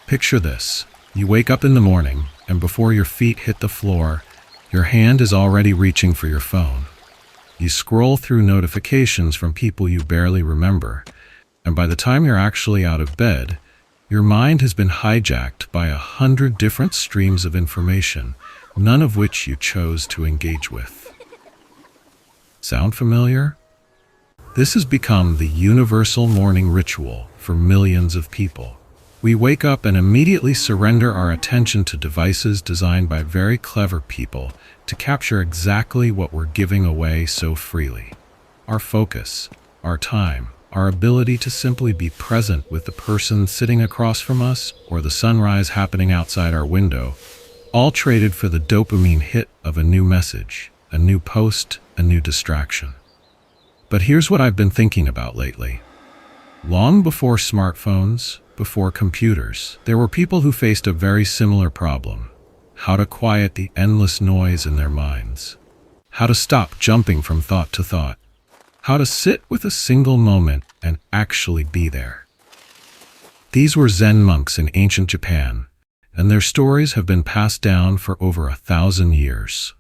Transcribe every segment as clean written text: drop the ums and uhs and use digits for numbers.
Picture this. You wake up in the morning, and before your feet hit the floor, your hand is already reaching for your phone. You scroll through notifications from people you barely remember, and by the time you're actually out of bed, your mind has been hijacked by 100 different streams of information, none of which you chose to engage with. Sound familiar? This has become the universal morning ritual for millions of people. We wake up and immediately surrender our attention to devices designed by very clever people to capture exactly what we're giving away so freely. Our focus, our time, our ability to simply be present with the person sitting across from us or the sunrise happening outside our window, all traded for the dopamine hit of a new message, a new post, a new distraction. But here's what I've been thinking about lately. Long before smartphones, before computers, there were people who faced a very similar problem: how to quiet the endless noise in their minds, how to stop jumping from thought to thought, how to sit with a single moment and actually be there. These were Zen monks in ancient Japan, and their stories have been passed down for over 1,000 years.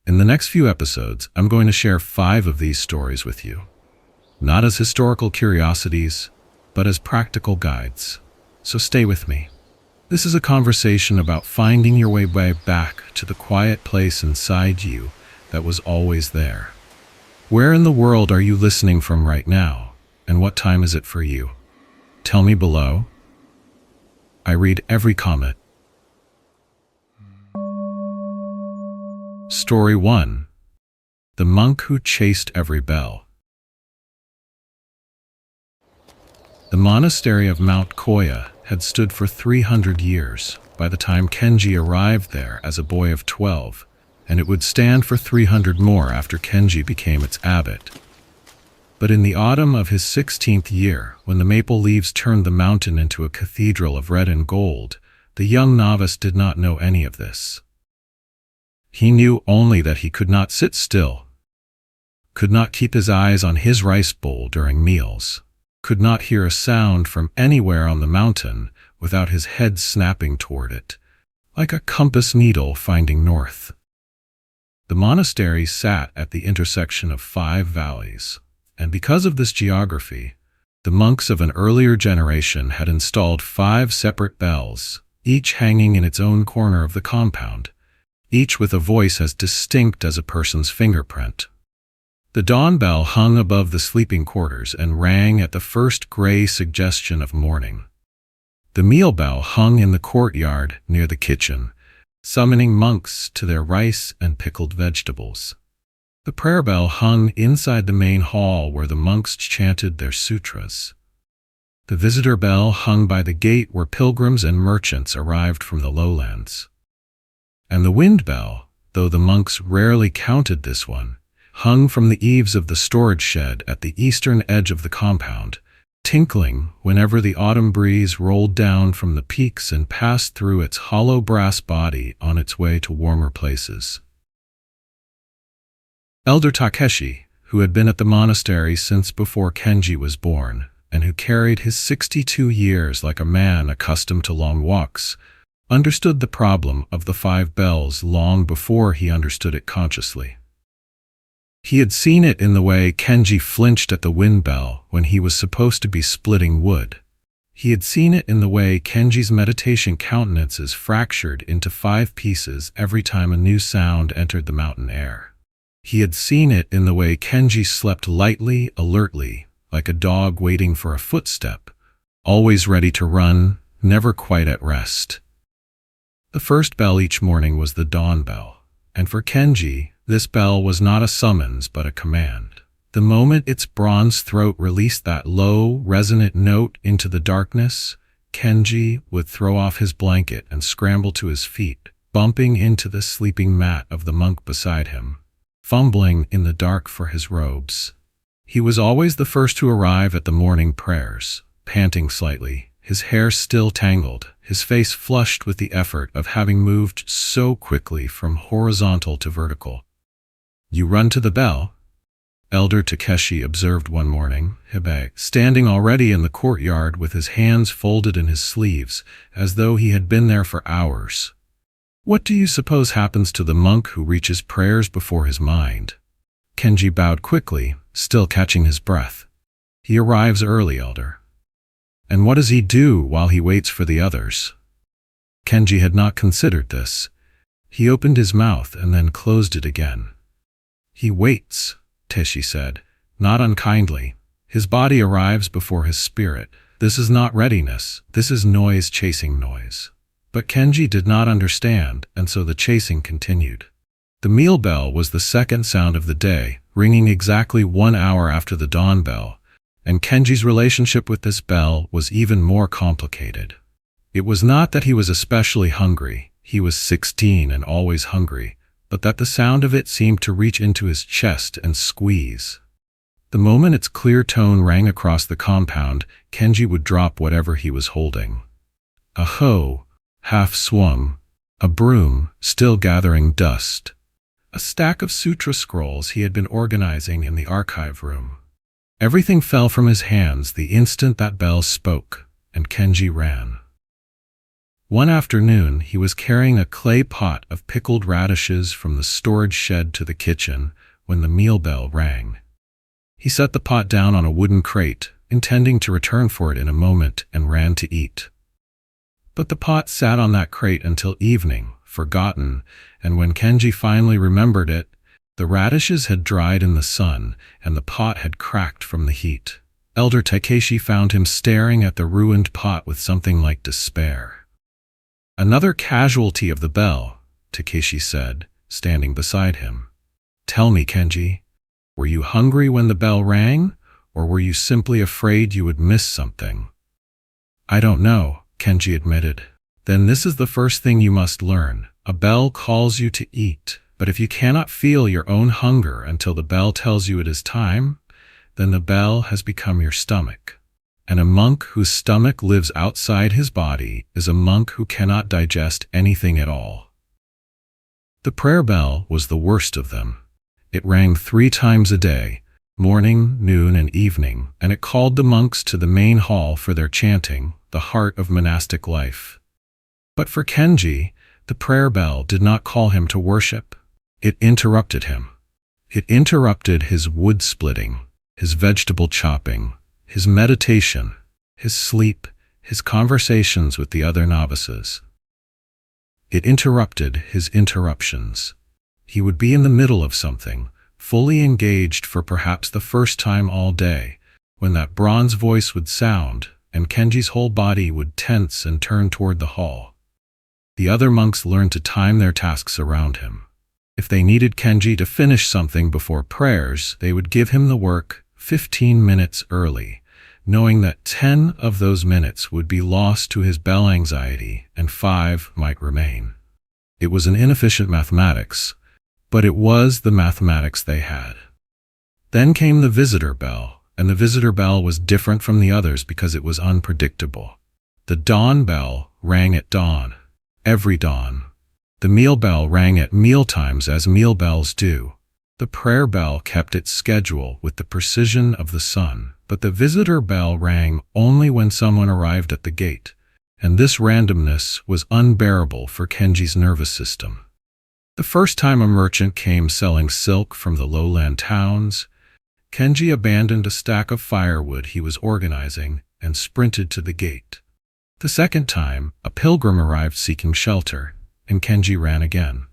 In the next few episodes, I'm going to share 5 of these stories with you, not as historical curiosities, but as practical guides. So stay with me. This is a conversation about finding your way back to the quiet place inside you that was always there. Where in the world are you listening from right now, and what time is it for you? Tell me below. I read every comment. Story 1. The Monk Who Chased Every Bell. The monastery of Mount Koya had stood for 300 years by the time Kenji arrived there as a boy of 12, and it would stand for 300 more after Kenji became its abbot. But in the autumn of his 16th year, when the maple leaves turned the mountain into a cathedral of red and gold, the young novice did not know any of this. He knew only that he could not sit still, could not keep his eyes on his rice bowl during meals, could not hear a sound from anywhere on the mountain without his head snapping toward it, like a compass needle finding north. The monastery sat at the intersection of 5 valleys, and because of this geography, the monks of an earlier generation had installed 5 separate bells, each hanging in its own corner of the compound, each with a voice as distinct as a person's fingerprint. The dawn bell hung above the sleeping quarters and rang at the first gray suggestion of morning. The meal bell hung in the courtyard near the kitchen, summoning monks to their rice and pickled vegetables. The prayer bell hung inside the main hall where the monks chanted their sutras. The visitor bell hung by the gate where pilgrims and merchants arrived from the lowlands. And the wind bell, though the monks rarely counted this one, hung from the eaves of the storage shed at the eastern edge of the compound, tinkling whenever the autumn breeze rolled down from the peaks and passed through its hollow brass body on its way to warmer places. Elder Takeshi, who had been at the monastery since before Kenji was born, and who carried his 62 years like a man accustomed to long walks, understood the problem of the 5 bells long before he understood it consciously. He had seen it in the way Kenji flinched at the wind bell when he was supposed to be splitting wood. He had seen it in the way Kenji's meditation countenances fractured into 5 pieces every time a new sound entered the mountain air. He had seen it in the way Kenji slept lightly, alertly, like a dog waiting for a footstep, always ready to run, never quite at rest. The first bell each morning was the dawn bell, and for Kenji, this bell was not a summons but a command. The moment its bronze throat released that low, resonant note into the darkness, Kenji would throw off his blanket and scramble to his feet, bumping into the sleeping mat of the monk beside him, fumbling in the dark for his robes. He was always the first to arrive at the morning prayers, panting slightly, his hair still tangled, his face flushed with the effort of having moved so quickly from horizontal to vertical. "You run to the bell?" Elder Takeshi observed one morning, Hebe, standing already in the courtyard with his hands folded in his sleeves, as though he had been there for hours. What do you suppose happens to the monk who reaches prayers before his mind? Kenji bowed quickly, still catching his breath. He arrives early, Elder. And what does he do while he waits for the others? Kenji had not considered this. He opened his mouth and then closed it again. He waits, Teshi said, not unkindly. His body arrives before his spirit. This is not readiness, this is noise chasing noise. But Kenji did not understand, and so the chasing continued. The meal bell was the second sound of the day, ringing exactly 1 hour after the dawn bell, and Kenji's relationship with this bell was even more complicated. It was not that he was especially hungry, he was 16 and always hungry, but that the sound of it seemed to reach into his chest and squeeze. The moment its clear tone rang across the compound, Kenji would drop whatever he was holding. A hoe, half swung, a broom, still gathering dust, a stack of sutra scrolls he had been organizing in the archive room. Everything fell from his hands the instant that bell spoke, and Kenji ran. One afternoon, he was carrying a clay pot of pickled radishes from the storage shed to the kitchen when the meal bell rang. He set the pot down on a wooden crate, intending to return for it in a moment, and ran to eat. But the pot sat on that crate until evening, forgotten, and when Kenji finally remembered it, the radishes had dried in the sun, and the pot had cracked from the heat. Elder Takeshi found him staring at the ruined pot with something like despair. Another casualty of the bell, Takeshi said, standing beside him. Tell me, Kenji, were you hungry when the bell rang, or were you simply afraid you would miss something? I don't know, Kenji admitted. Then this is the first thing you must learn. A bell calls you to eat, but if you cannot feel your own hunger until the bell tells you it is time, then the bell has become your stomach. And a monk whose stomach lives outside his body is a monk who cannot digest anything at all. The prayer bell was the worst of them. It rang 3 times a day, morning, noon, and evening, and it called the monks to the main hall for their chanting, the heart of monastic life. But for Kenji, the prayer bell did not call him to worship. It interrupted him. It interrupted his wood splitting, his vegetable chopping, his meditation, his sleep, his conversations with the other novices. It interrupted his interruptions. He would be in the middle of something, fully engaged for perhaps the first time all day, when that bronze voice would sound, and Kenji's whole body would tense and turn toward the hall. The other monks learned to time their tasks around him. If they needed Kenji to finish something before prayers, they would give him the work 15 minutes early, knowing that 10 of those minutes would be lost to his bell anxiety and 5 might remain. It was an inefficient mathematics, but it was the mathematics they had. Then came the visitor bell, and the visitor bell was different from the others because it was unpredictable. The dawn bell rang at dawn, every dawn. The meal bell rang at mealtimes as meal bells do. The prayer bell kept its schedule with the precision of the sun, but the visitor bell rang only when someone arrived at the gate, and this randomness was unbearable for Kenji's nervous system. The first time a merchant came selling silk from the lowland towns, Kenji abandoned a stack of firewood he was organizing and sprinted to the gate. The second time, a pilgrim arrived seeking shelter, and Kenji ran again.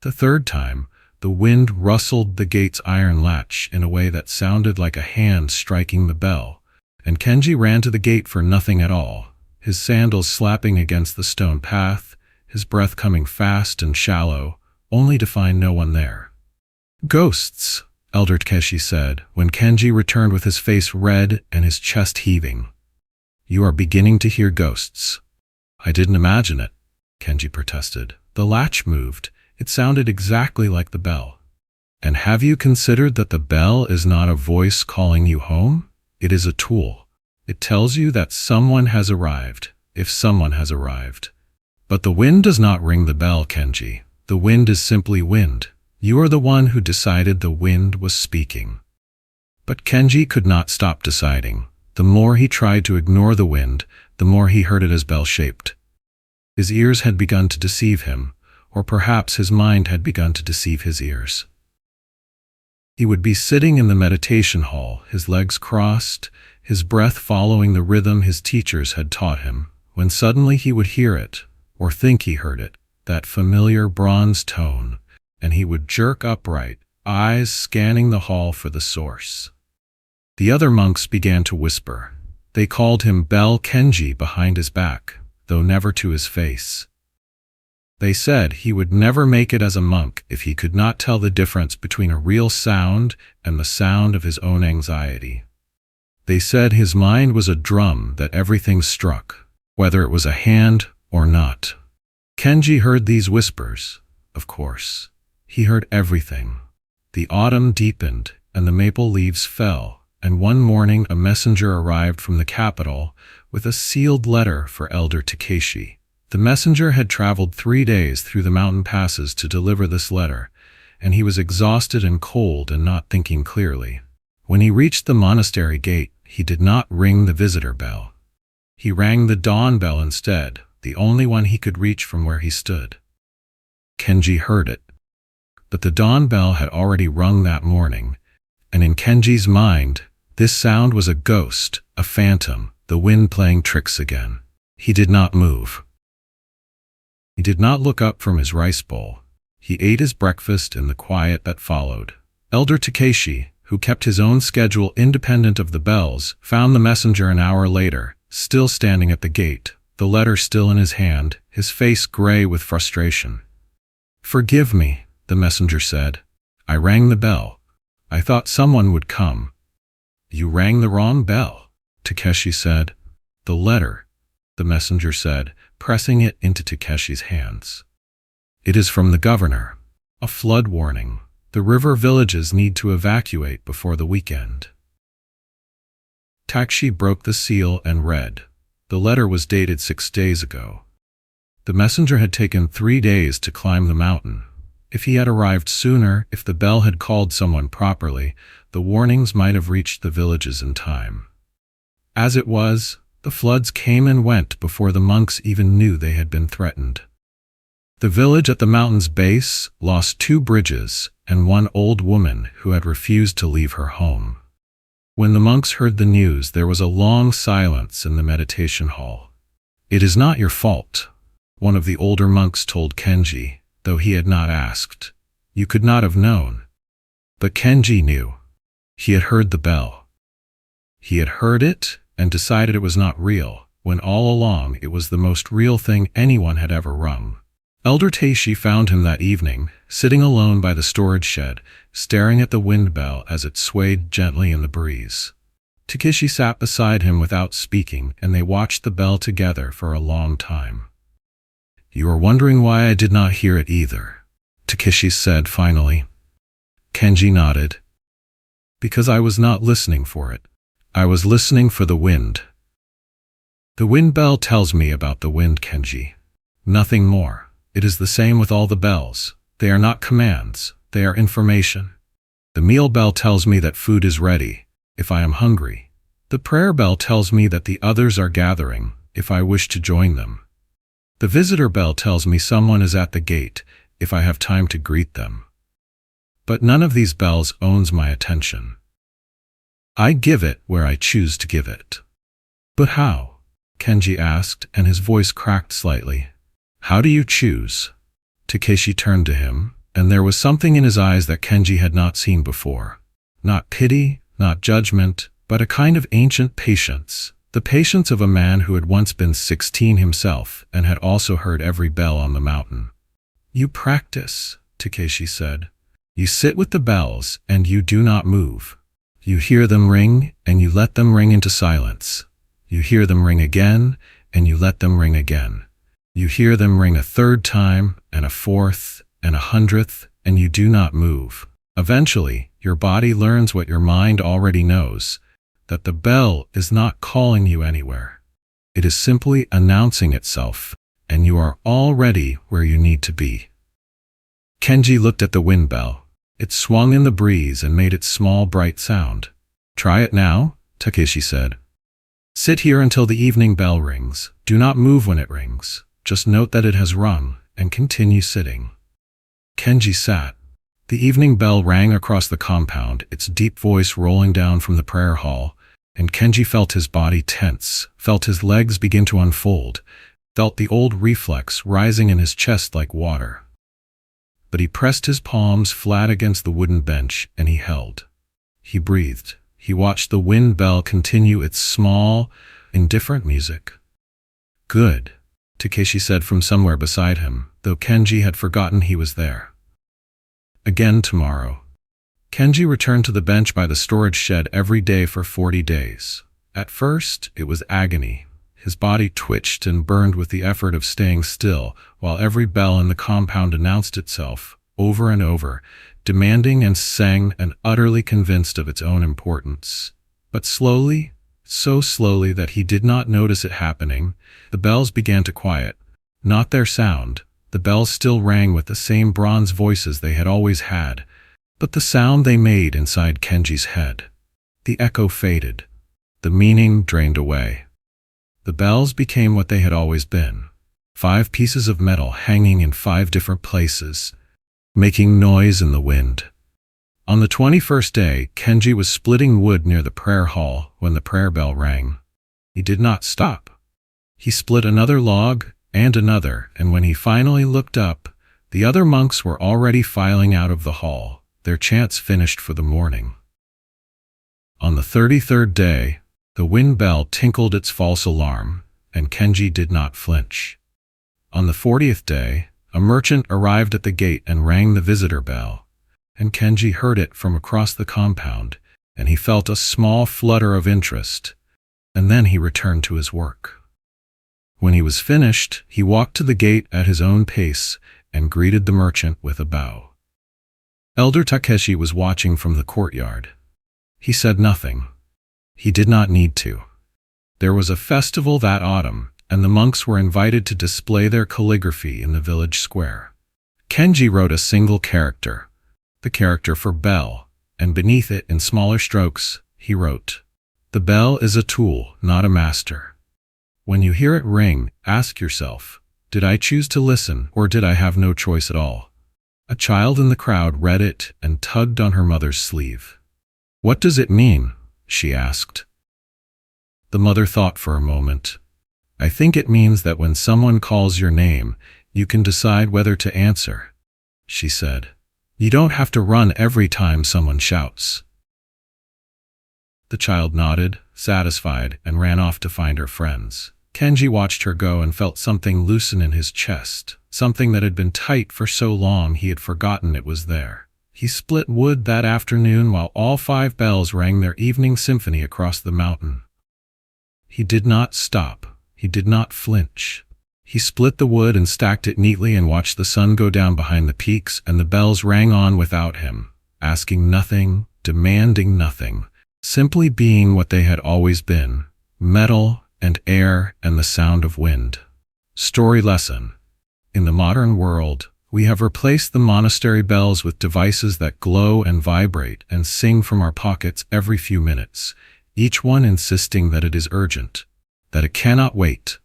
The third time, the wind rustled the gate's iron latch in a way that sounded like a hand striking the bell, and Kenji ran to the gate for nothing at all, his sandals slapping against the stone path, his breath coming fast and shallow, only to find no one there. "Ghosts," Elder Takeshi said, when Kenji returned with his face red and his chest heaving. "You are beginning to hear ghosts." "I didn't imagine it," Kenji protested. "The latch moved. It sounded exactly like the bell." "And have you considered that the bell is not a voice calling you home? It is a tool. It tells you that someone has arrived, if someone has arrived. But the wind does not ring the bell, Kenji. The wind is simply wind. You are the one who decided the wind was speaking." But Kenji could not stop deciding. The more he tried to ignore the wind, the more he heard it as bell-shaped. His ears had begun to deceive him, or perhaps his mind had begun to deceive his ears. He would be sitting in the meditation hall, his legs crossed, his breath following the rhythm his teachers had taught him, when suddenly he would hear it, or think he heard it, that familiar bronze tone, and he would jerk upright, eyes scanning the hall for the source. The other monks began to whisper. They called him Bell Kenji behind his back, though never to his face. They said he would never make it as a monk if he could not tell the difference between a real sound and the sound of his own anxiety. They said his mind was a drum that everything struck, whether it was a hand or not. Kenji heard these whispers, of course. He heard everything. The autumn deepened, and the maple leaves fell, and one morning a messenger arrived from the capital with a sealed letter for Elder Takeshi. The messenger had traveled 3 days through the mountain passes to deliver this letter, and he was exhausted and cold and not thinking clearly. When he reached the monastery gate, he did not ring the visitor bell. He rang the dawn bell instead, the only one he could reach from where he stood. Kenji heard it. But the dawn bell had already rung that morning, and in Kenji's mind, this sound was a ghost, a phantom, the wind playing tricks again. He did not move. He did not look up from his rice bowl. He ate his breakfast in the quiet that followed. Elder Takeshi, who kept his own schedule independent of the bells, found the messenger an hour later, still standing at the gate, the letter still in his hand, his face gray with frustration. "Forgive me," the messenger said. "I rang the bell. I thought someone would come." "You rang the wrong bell," Takeshi said. "The letter," the messenger said, pressing it into Takeshi's hands. "It is from the governor. A flood warning. The river villages need to evacuate before the weekend." Takeshi broke the seal and read. The letter was dated 6 days ago. The messenger had taken 3 days to climb the mountain. If he had arrived sooner, if the bell had called someone properly, the warnings might have reached the villages in time. As it was, the floods came and went before the monks even knew they had been threatened. The village at the mountain's base lost 2 bridges and 1 old woman who had refused to leave her home. When the monks heard the news, there was a long silence in the meditation hall. "It is not your fault," one of the older monks told Kenji, though he had not asked. "You could not have known." But Kenji knew. He had heard the bell. He had heard it and decided it was not real, when all along it was the most real thing anyone had ever rung. Elder Takeshi found him that evening, sitting alone by the storage shed, staring at the wind bell as it swayed gently in the breeze. Takeshi sat beside him without speaking, and they watched the bell together for a long time. "You are wondering why I did not hear it either," Takeshi said finally. Kenji nodded. "Because I was not listening for it. I was listening for the wind." "The wind bell tells me about the wind, Kenji. Nothing more. It is the same with all the bells. They are not commands. They are information. The meal bell tells me that food is ready, if I am hungry. The prayer bell tells me that the others are gathering, if I wish to join them. The visitor bell tells me someone is at the gate, if I have time to greet them. But none of these bells owns my attention. I give it where I choose to give it." "But how?" Kenji asked, and his voice cracked slightly. "How do you choose?" Takeshi turned to him, and there was something in his eyes that Kenji had not seen before. Not pity, not judgment, but a kind of ancient patience. The patience of a man who had once been 16 himself and had also heard every bell on the mountain. "You practice," Takeshi said. "You sit with the bells and you do not move. You hear them ring and you let them ring into silence. You hear them ring again and you let them ring again. You hear them ring a 3rd time and a 4th and a 100th, and you do not move. Eventually, your body learns what your mind already knows, that the bell is not calling you anywhere. It is simply announcing itself, and you are already where you need to be." Kenji looked at the wind bell. It swung in the breeze and made its small bright sound. Try it now, Takeshi said. Sit here until the evening bell rings. Do not move when it rings. Just note that it has rung, and continue sitting. Kenji sat. The evening bell rang across the compound, its deep voice rolling down from the prayer hall, and Kenji felt his body tense, felt his legs begin to unfold, felt the old reflex rising in his chest like water. But he pressed his palms flat against the wooden bench, and he held. He breathed. He watched the wind bell continue its small, indifferent music. Good, Takeshi said from somewhere beside him, though Kenji had forgotten he was there. Again tomorrow. Kenji returned to the bench by the storage shed every day for 40 days. At first, it was agony. His body twitched and burned with the effort of staying still, while every bell in the compound announced itself, over and over, demanding and sang and utterly convinced of its own importance. But slowly, so slowly that he did not notice it happening, the bells began to quiet. Not their sound. The bells still rang with the same bronze voices they had always had, but the sound they made inside Kenji's head. The echo faded. The meaning drained away. The bells became what they had always been. 5 pieces of metal hanging in 5 different places, making noise in the wind. On the 21st day, Kenji was splitting wood near the prayer hall when the prayer bell rang. He did not stop. He split another log and another, and when he finally looked up, the other monks were already filing out of the hall, their chants finished for the morning. On the 33rd day, the wind bell tinkled its false alarm, and Kenji did not flinch. On the 40th day, a merchant arrived at the gate and rang the visitor bell, and Kenji heard it from across the compound, and he felt a small flutter of interest, and then he returned to his work. When he was finished, he walked to the gate at his own pace and greeted the merchant with a bow. Elder Takeshi was watching from the courtyard. He said nothing. He did not need to. There was a festival that autumn, and the monks were invited to display their calligraphy in the village square. Kenji wrote a single character, the character for bell, and beneath it, in smaller strokes, he wrote, "The bell is a tool, not a master. When you hear it ring, ask yourself, did I choose to listen, or did I have no choice at all?" A child in the crowd read it and tugged on her mother's sleeve. "What does it mean?" she asked. The mother thought for a moment. "I think it means that when someone calls your name, you can decide whether to answer," she said. "You don't have to run every time someone shouts." The child nodded, satisfied, and ran off to find her friends. Kenji watched her go and felt something loosen in his chest, something that had been tight for so long he had forgotten it was there. He split wood that afternoon while all 5 bells rang their evening symphony across the mountain. He did not stop. He did not flinch. He split the wood and stacked it neatly and watched the sun go down behind the peaks, and the bells rang on without him, asking nothing, demanding nothing, simply being what they had always been, metal and air and the sound of wind. Story lesson. In the modern world, we have replaced the monastery bells with devices that glow and vibrate and sing from our pockets every few minutes, each one insisting that it is urgent, that it cannot wait,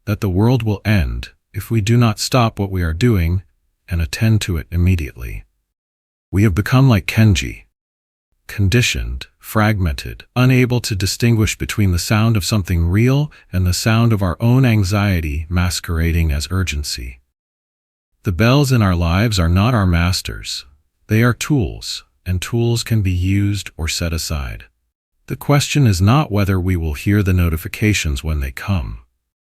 that the world will end if we do not stop what we are doing and attend to it immediately. We have become like Kenji, conditioned, fragmented, unable to distinguish between the sound of something real and the sound of our own anxiety masquerading as urgency. The bells in our lives are not our masters. They are tools, and tools can be used or set aside. The question is not whether we will hear the notifications when they come.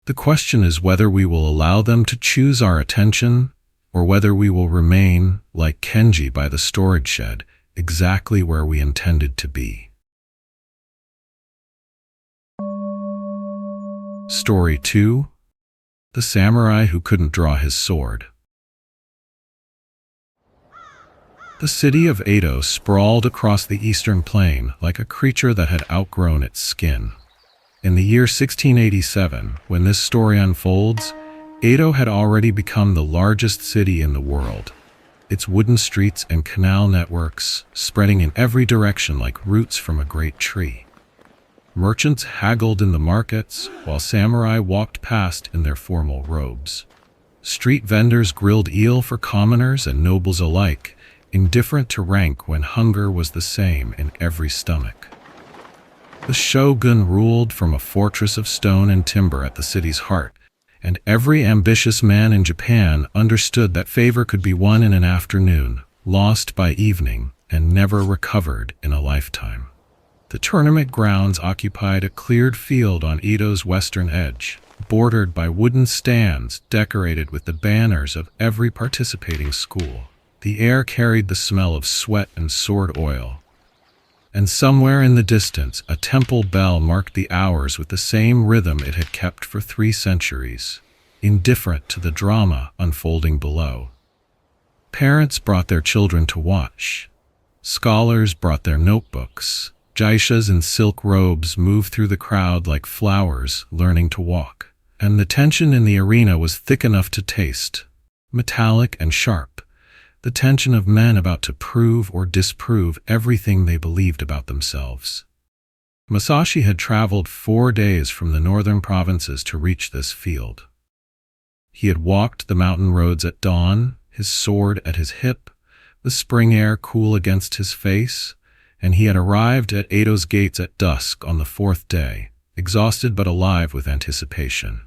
The question is whether we will allow them to choose our attention, or whether we will remain, like Kenji by the storage shed, exactly where we intended to be. Story 2. The Samurai Who Couldn't Draw His Sword. The city of Edo sprawled across the eastern plain like a creature that had outgrown its skin. In the year 1687, when this story unfolds, Edo had already become the largest city in the world. its wooden streets and canal networks spreading in every direction like roots from a great tree. Merchants haggled in the markets, while samurai walked past in their formal robes. Street vendors grilled eel for commoners and nobles alike, indifferent to rank when hunger was the same in every stomach. The shogun ruled from a fortress of stone and timber at the city's heart, and every ambitious man in Japan understood that favor could be won in an afternoon, lost by evening, and never recovered in a lifetime. The tournament grounds occupied a cleared field on Edo's western edge, bordered by wooden stands decorated with the banners of every participating school. The air carried the smell of sweat and sword oil, and somewhere in the distance a temple bell marked the hours with the same rhythm it had kept for 3 centuries, indifferent to the drama unfolding below. Parents brought their children to watch. Scholars brought their notebooks. Geishas in silk robes moved through the crowd like flowers learning to walk, and the tension in the arena was thick enough to taste, metallic and sharp, the tension of men about to prove or disprove everything they believed about themselves. Masashi had traveled 4 days from the northern provinces to reach this field. He had walked the mountain roads at dawn, his sword at his hip, the spring air cool against his face, and he had arrived at Edo's gates at dusk on the 4th day, exhausted but alive with anticipation.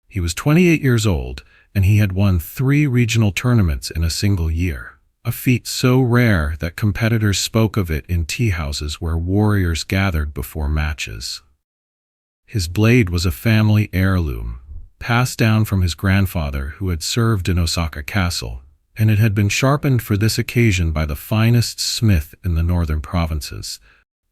He was 28 years old, and he had won 3 regional tournaments in a single year, a feat so rare that competitors spoke of it in tea houses where warriors gathered before matches. His blade was a family heirloom, passed down from his grandfather who had served in Osaka Castle, and it had been sharpened for this occasion by the finest smith in the northern provinces,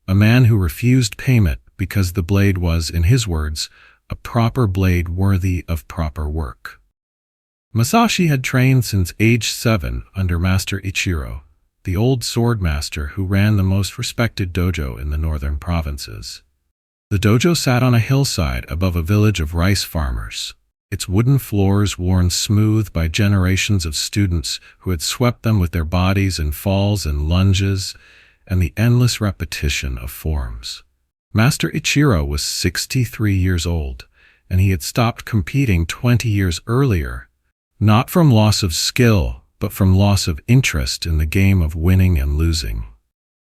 a man who refused payment because the blade was, in his words, a proper blade worthy of proper work. Masashi had trained since age 7 under Master Ichiro, the old sword master who ran the most respected dojo in the northern provinces. The dojo sat on a hillside above a village of rice farmers, its wooden floors worn smooth by generations of students who had swept them with their bodies in falls and lunges, and the endless repetition of forms. Master Ichiro was 63 years old, and he had stopped competing 20 years earlier, not from loss of skill, but from loss of interest in the game of winning and losing.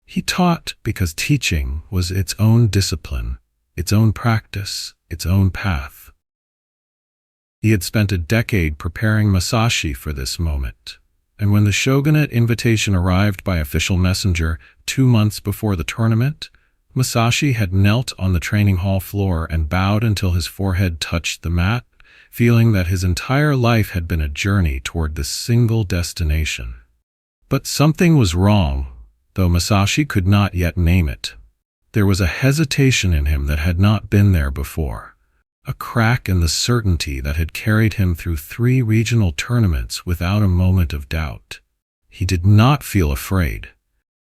He taught because teaching was its own discipline, its own practice, its own path. He had spent a decade preparing Masashi for this moment, and when the shogunate invitation arrived by official messenger 2 months before the tournament, Masashi had knelt on the training hall floor and bowed until his forehead touched the mat, feeling that his entire life had been a journey toward this single destination. But something was wrong, though Masashi could not yet name it. There was a hesitation in him that had not been there before, a crack in the certainty that had carried him through 3 regional tournaments without a moment of doubt. He did not feel afraid.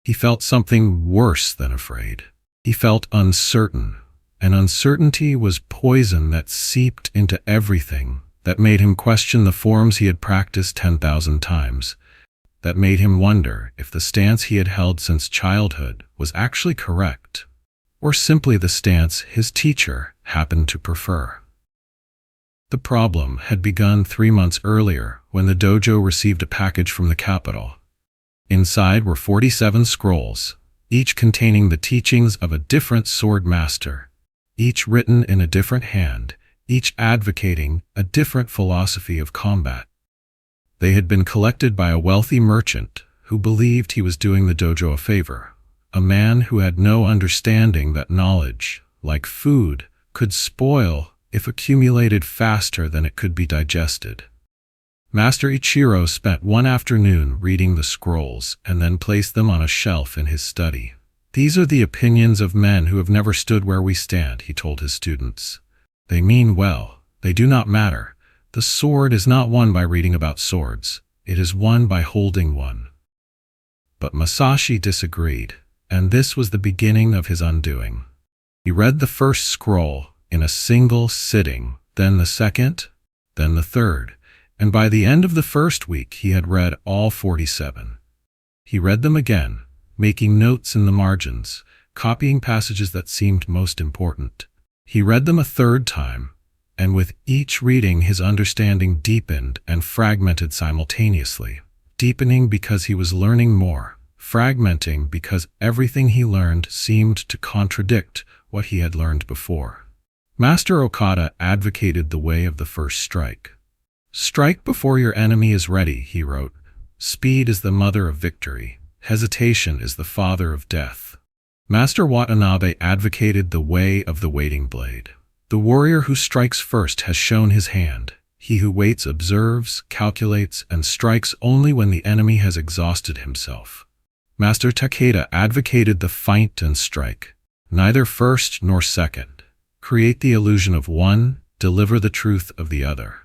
He felt something worse than afraid. He felt uncertain, and uncertainty was poison that seeped into everything, that made him question the forms he had practiced 10,000 times, that made him wonder if the stance he had held since childhood was actually correct, or simply the stance his teacher happened to prefer. The problem had begun 3 months earlier when the dojo received a package from the capital. Inside were 47 scrolls, each containing the teachings of a different sword master, each written in a different hand, each advocating a different philosophy of combat. They had been collected by a wealthy merchant who believed he was doing the dojo a favor, a man who had no understanding that knowledge, like food, could spoil if accumulated faster than it could be digested. Master Ichiro spent one afternoon reading the scrolls and then placed them on a shelf in his study. "These are the opinions of men who have never stood where we stand," he told his students. "They mean well. They do not matter. The sword is not won by reading about swords. It is won by holding one." But Masashi disagreed, and this was the beginning of his undoing. He read the first scroll in a single sitting, then the second, then the third, and by the end of the first week he had read all 47. He read them again, making notes in the margins, copying passages that seemed most important. He read them a third time, and with each reading his understanding deepened and fragmented simultaneously. Deepening because he was learning more, fragmenting because everything he learned seemed to contradict what he had learned before. Master Okada advocated the way of the first strike. "Strike before your enemy is ready," he wrote. "Speed is the mother of victory. Hesitation is the father of death." Master Watanabe advocated the way of the waiting blade. "The warrior who strikes first has shown his hand. He who waits observes, calculates, and strikes only when the enemy has exhausted himself." Master Takeda advocated the fight and strike. Neither first nor second. Create the illusion of one, deliver the truth of the other.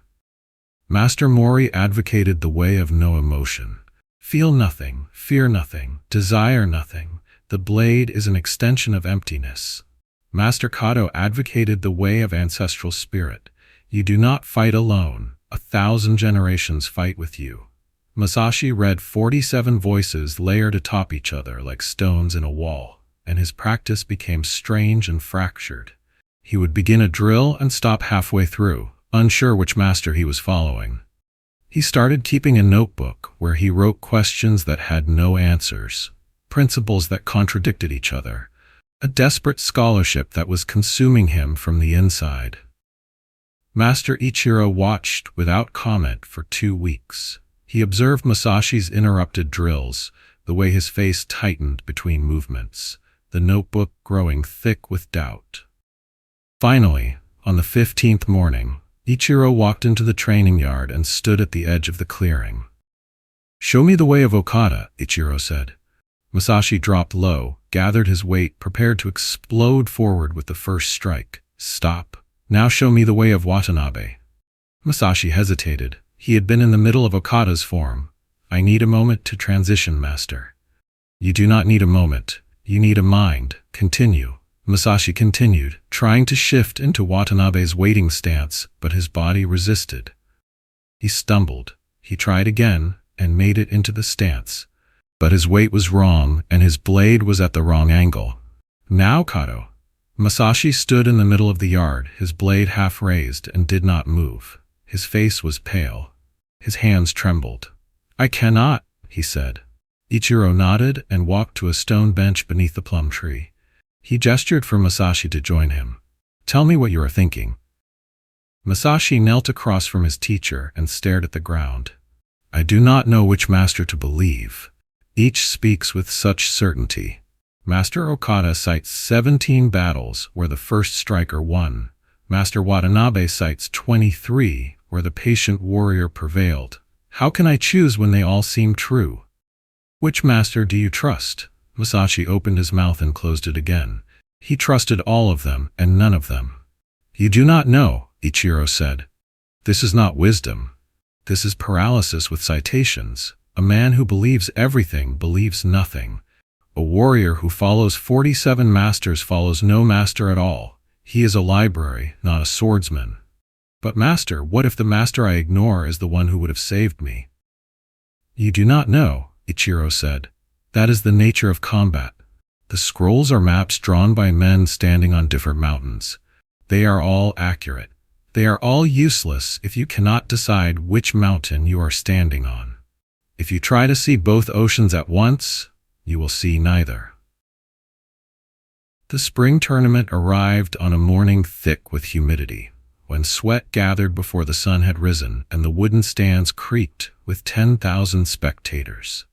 Master Mori advocated the way of no emotion. Feel nothing, fear nothing, desire nothing. The blade is an extension of emptiness. Master Kato advocated the way of ancestral spirit. You do not fight alone. 1,000 generations fight with you. Masashi read 47 voices layered atop each other like stones in a wall, and his practice became strange and fractured. He would begin a drill and stop halfway through, unsure which master he was following. He started keeping a notebook where he wrote questions that had no answers, principles that contradicted each other, a desperate scholarship that was consuming him from the inside. Master Ichiro watched without comment for 2 weeks. He observed Masashi's interrupted drills, the way his face tightened between movements, the notebook growing thick with doubt. Finally, on the 15th morning, Ichiro walked into the training yard and stood at the edge of the clearing. "Show me the way of Okada," Ichiro said. Masashi dropped low, gathered his weight, prepared to explode forward with the first strike. "Stop. Now show me the way of Watanabe." Masashi hesitated. He had been in the middle of Okada's form. "I need a moment to transition, master." "You do not need a moment. You need a mind. Continue." Masashi continued, trying to shift into Watanabe's waiting stance, but his body resisted. He stumbled. He tried again and made it into the stance. But his weight was wrong and his blade was at the wrong angle. "Now, Kato." Masashi stood in the middle of the yard, his blade half raised, and did not move. His face was pale. His hands trembled. "I cannot," he said. Ichiro nodded and walked to a stone bench beneath the plum tree. He gestured for Masashi to join him. "Tell me what you are thinking." Masashi knelt across from his teacher and stared at the ground. "I do not know which master to believe. Each speaks with such certainty. Master Okada cites 17 battles where the first striker won. Master Watanabe cites 23 where the patient warrior prevailed. How can I choose when they all seem true? Which master do you trust?" Masashi opened his mouth and closed it again. He trusted all of them and none of them. "You do not know," Ichiro said. "This is not wisdom. This is paralysis with citations. A man who believes everything believes nothing. A warrior who follows 47 masters follows no master at all. He is a library, not a swordsman." "But master, what if the master I ignore is the one who would have saved me?" "You do not know," Ichiro said. "That is the nature of combat. The scrolls are maps drawn by men standing on different mountains. They are all accurate. They are all useless if you cannot decide which mountain you are standing on. If you try to see both oceans at once, you will see neither." The spring tournament arrived on a morning thick with humidity, when sweat gathered before the sun had risen and the wooden stands creaked with 10,000 spectators.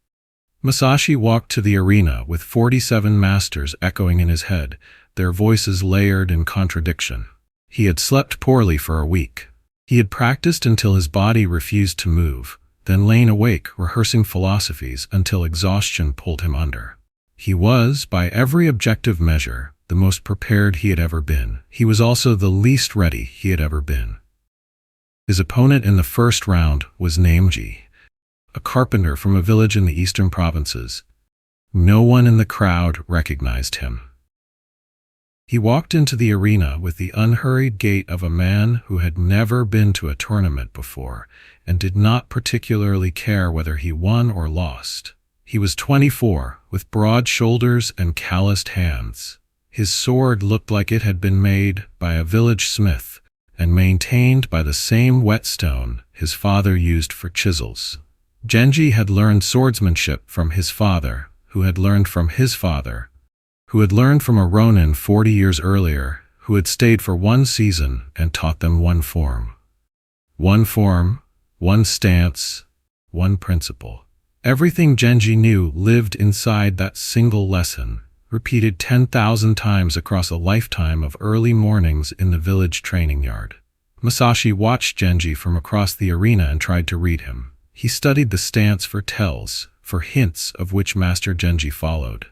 Masashi walked to the arena with 47 masters echoing in his head, their voices layered in contradiction. He had slept poorly for a week. He had practiced until his body refused to move, then lain awake rehearsing philosophies until exhaustion pulled him under. He was, by every objective measure, the most prepared he had ever been. He was also the least ready he had ever been. His opponent in the first round was Nameji, a carpenter from a village in the eastern provinces. No one in the crowd recognized him. He walked into the arena with the unhurried gait of a man who had never been to a tournament before and did not particularly care whether he won or lost. He was 24, with broad shoulders and calloused hands. His sword looked like it had been made by a village smith and maintained by the same whetstone his father used for chisels. Genji had learned swordsmanship from his father, who had learned from his father, who had learned from a ronin 40 years earlier, who had stayed for one season and taught them one form. One form, one stance, one principle. Everything Genji knew lived inside that single lesson, repeated 10,000 times across a lifetime of early mornings in the village training yard. Masashi watched Genji from across the arena and tried to read him. He studied the stance for tells, for hints of which Master Genji followed.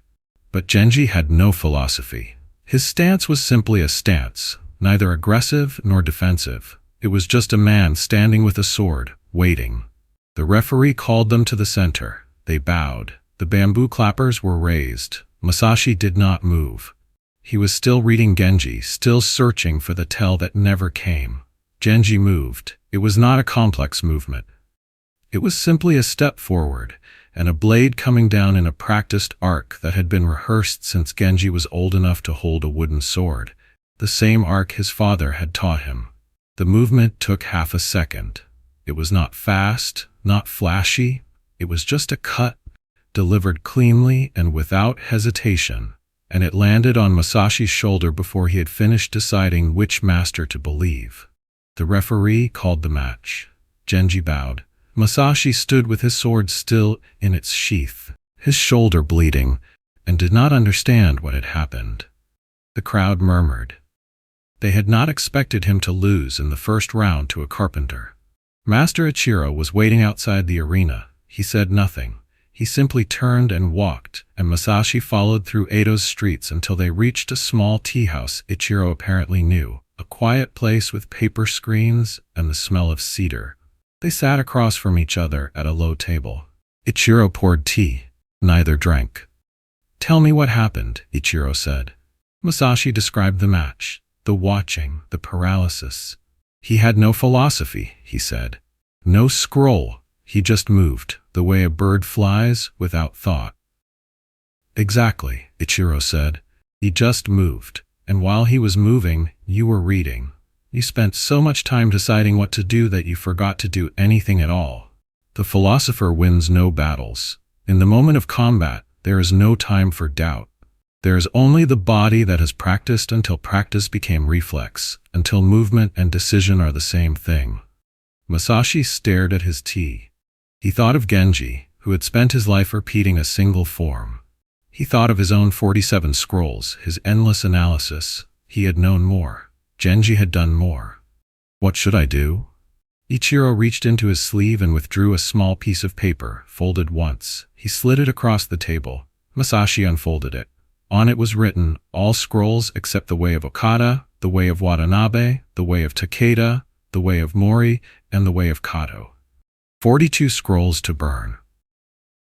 But Genji had no philosophy. His stance was simply a stance, neither aggressive nor defensive. It was just a man standing with a sword, waiting. The referee called them to the center. They bowed. The bamboo clappers were raised. Masashi did not move. He was still reading Genji, still searching for the tell that never came. Genji moved. It was not a complex movement. It was simply a step forward, and a blade coming down in a practiced arc that had been rehearsed since Genji was old enough to hold a wooden sword, the same arc his father had taught him. The movement took half a second. It was not fast, not flashy. It was just a cut, delivered cleanly and without hesitation, and it landed on Masashi's shoulder before he had finished deciding which master to believe. The referee called the match. Genji bowed. Masashi stood with his sword still in its sheath, his shoulder bleeding, and did not understand what had happened. The crowd murmured. They had not expected him to lose in the first round to a carpenter. Master Ichiro was waiting outside the arena. He said nothing. He simply turned and walked, and Masashi followed through Edo's streets until they reached a small tea house Ichiro apparently knew, a quiet place with paper screens and the smell of cedar. They sat across from each other at a low table. Ichiro poured tea. Neither drank. "Tell me what happened," Ichiro said. Masashi described the match, the watching, the paralysis. "He had no philosophy," he said. "No scroll. He just moved, the way a bird flies, without thought." "Exactly," Ichiro said. "He just moved. And while he was moving, you were reading. You spent so much time deciding what to do that you forgot to do anything at all. The philosopher wins no battles. In the moment of combat, there is no time for doubt. There is only the body that has practiced until practice became reflex, until movement and decision are the same thing." Masashi stared at his tea. He thought of Genji, who had spent his life repeating a single form. He thought of his own 47 scrolls, his endless analysis. He had known more. Genji had done more. "What should I do?" Ichiro reached into his sleeve and withdrew a small piece of paper, folded once. He slid it across the table. Masashi unfolded it. On it was written, "All scrolls except the way of Okada, the way of Watanabe, the way of Takeda, the way of Mori, and the way of Kato. 42 scrolls to burn.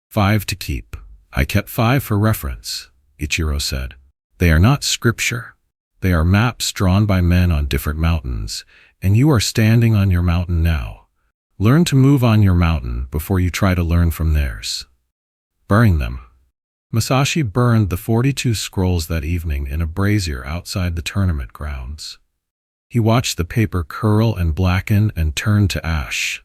5 to keep. I kept 5 for reference," Ichiro said. "They are not scripture. They are maps drawn by men on different mountains, and you are standing on your mountain now. Learn to move on your mountain before you try to learn from theirs. Burn them." Masashi burned the 42 scrolls that evening in a brazier outside the tournament grounds. He watched the paper curl and blacken and turn to ash.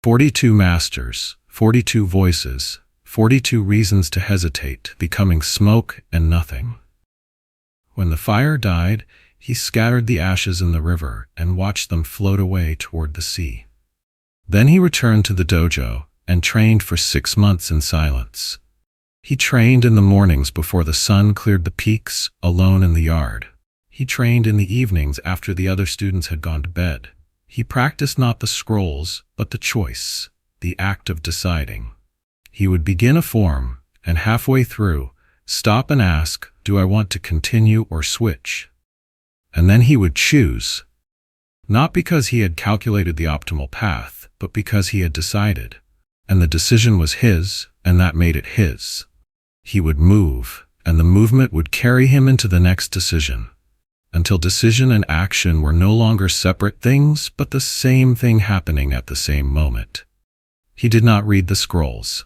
42 masters, 42 voices, 42 reasons to hesitate, becoming smoke and nothing. When the fire died, he scattered the ashes in the river and watched them float away toward the sea. Then he returned to the dojo and trained for 6 months in silence. He trained in the mornings before the sun cleared the peaks, alone in the yard. He trained in the evenings after the other students had gone to bed. He practiced not the scrolls, but the choice, the act of deciding. He would begin a form, and halfway through, stop and ask, "Do I want to continue or switch?" And then he would choose. Not because he had calculated the optimal path, but because he had decided. And the decision was his, and that made it his. He would move, and the movement would carry him into the next decision. until decision and action were no longer separate things, but the same thing happening at the same moment. He did not read the scrolls.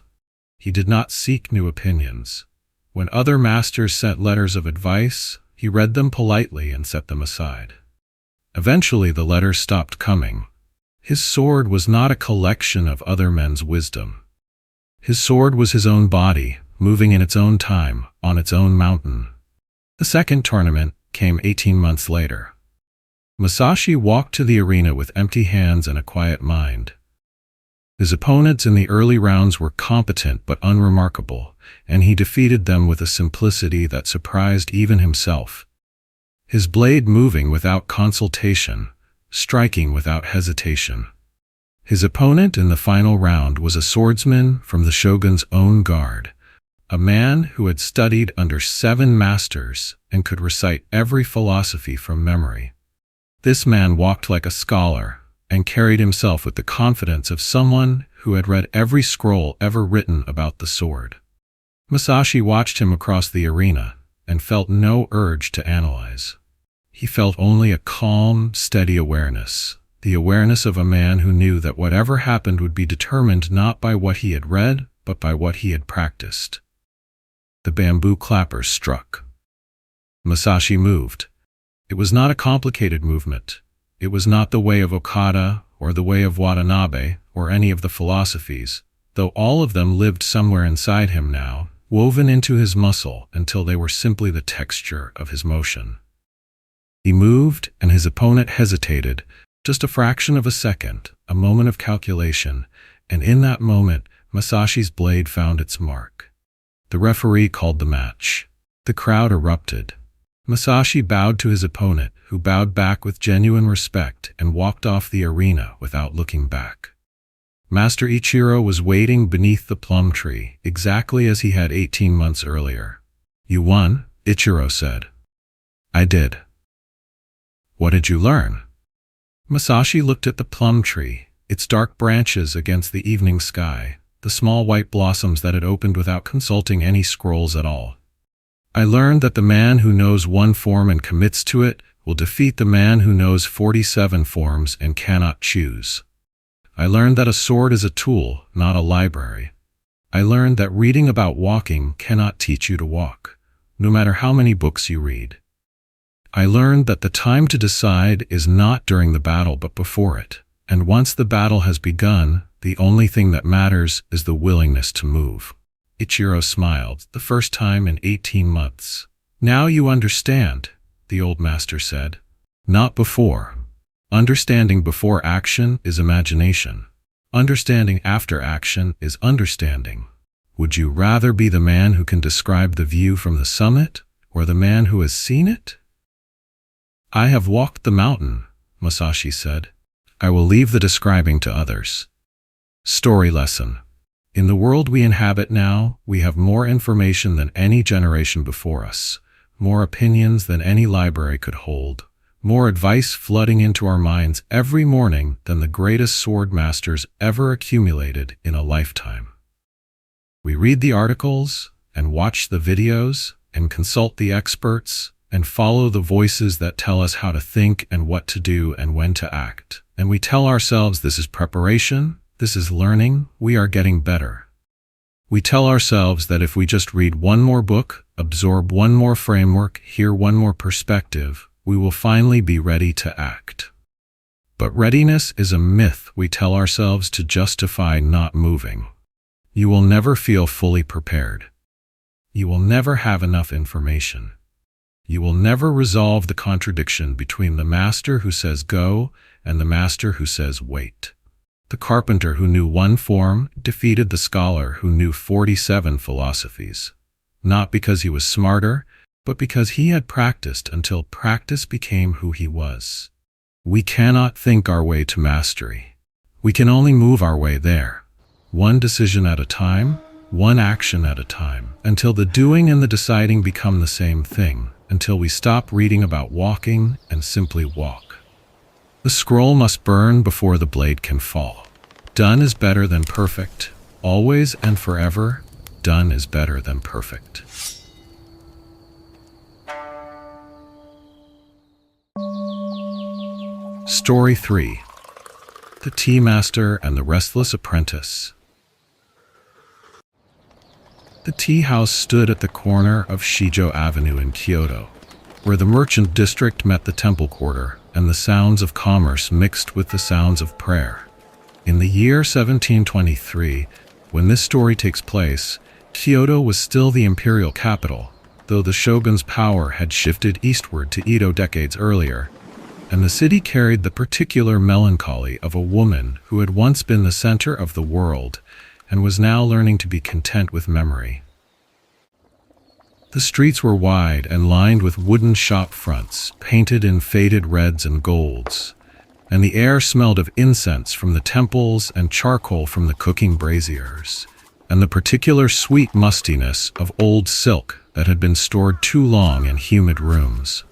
He did not seek new opinions. When other masters sent letters of advice, he read them politely and set them aside. Eventually, the letters stopped coming. His sword was not a collection of other men's wisdom. His sword was his own body, moving in its own time, on its own mountain. The second tournament came 18 months later. Masashi walked to the arena with empty hands and a quiet mind. His opponents in the early rounds were competent but unremarkable, and he defeated them with a simplicity that surprised even himself. His blade moving without consultation, striking without hesitation. His opponent in the final round was a swordsman from the shogun's own guard, a man who had studied under 7 masters and could recite every philosophy from memory. This man walked like a scholar and carried himself with the confidence of someone who had read every scroll ever written about the sword. Masashi watched him across the arena and felt no urge to analyze. He felt only a calm, steady awareness, the awareness of a man who knew that whatever happened would be determined not by what he had read, but by what he had practiced. The bamboo clappers struck. Masashi moved. It was not a complicated movement. It was not the way of Okada or the way of Watanabe or any of the philosophies, though all of them lived somewhere inside him now, woven into his muscle until they were simply the texture of his motion. He moved, and his opponent hesitated, just a fraction of a second, a moment of calculation, and in that moment, Masashi's blade found its mark. The referee called the match. The crowd erupted. Masashi bowed to his opponent, who bowed back with genuine respect and walked off the arena without looking back. Master Ichiro was waiting beneath the plum tree, exactly as he had 18 months earlier. "You won," Ichiro said. "I did." "What did you learn?" Masashi looked at the plum tree, its dark branches against the evening sky, the small white blossoms that had opened without consulting any scrolls at all. "I learned that the man who knows one form and commits to it will defeat the man who knows 47 forms and cannot choose. I learned that a sword is a tool, not a library. I learned that reading about walking cannot teach you to walk, no matter how many books you read. I learned that the time to decide is not during the battle but before it, and once the battle has begun, the only thing that matters is the willingness to move." Ichiro smiled, the first time in 18 months. "Now you understand," the old master said. "Not before. Understanding before action is imagination. Understanding after action is understanding. Would you rather be the man who can describe the view from the summit, or the man who has seen it?" "I have walked the mountain," Masashi said. "I will leave the describing to others." Story lesson. In the world we inhabit now, we have more information than any generation before us, more opinions than any library could hold, more advice flooding into our minds every morning than the greatest sword masters ever accumulated in a lifetime. We read the articles, and watch the videos, and consult the experts, and follow the voices that tell us how to think and what to do and when to act. And we tell ourselves this is preparation, this is learning, we are getting better. We tell ourselves that if we just read one more book, absorb one more framework, hear one more perspective, we will finally be ready to act. But readiness is a myth we tell ourselves to justify not moving. You will never feel fully prepared. You will never have enough information. You will never resolve the contradiction between the master who says go and the master who says wait. The carpenter who knew one form defeated the scholar who knew 47 philosophies, not because he was smarter, but because he had practiced until practice became who he was. We cannot think our way to mastery. We can only move our way there, one decision at a time, one action at a time, until the doing and the deciding become the same thing, until we stop reading about walking and simply walk. The scroll must burn before the blade can fall. Done is better than perfect. Always and forever, done is better than perfect. Story 3. The Tea Master and the Restless Apprentice. The tea house stood at the corner of Shijo Avenue in Kyoto, where the merchant district met the temple quarter, and the sounds of commerce mixed with the sounds of prayer. In the year 1723, when this story takes place, Kyoto was still the imperial capital, though the shogun's power had shifted eastward to Edo decades earlier, and the city carried the particular melancholy of a woman who had once been the center of the world and was now learning to be content with memory. The streets were wide and lined with wooden shop fronts, painted in faded reds and golds, and the air smelled of incense from the temples and charcoal from the cooking braziers, and the particular sweet mustiness of old silk that had been stored too long in humid rooms.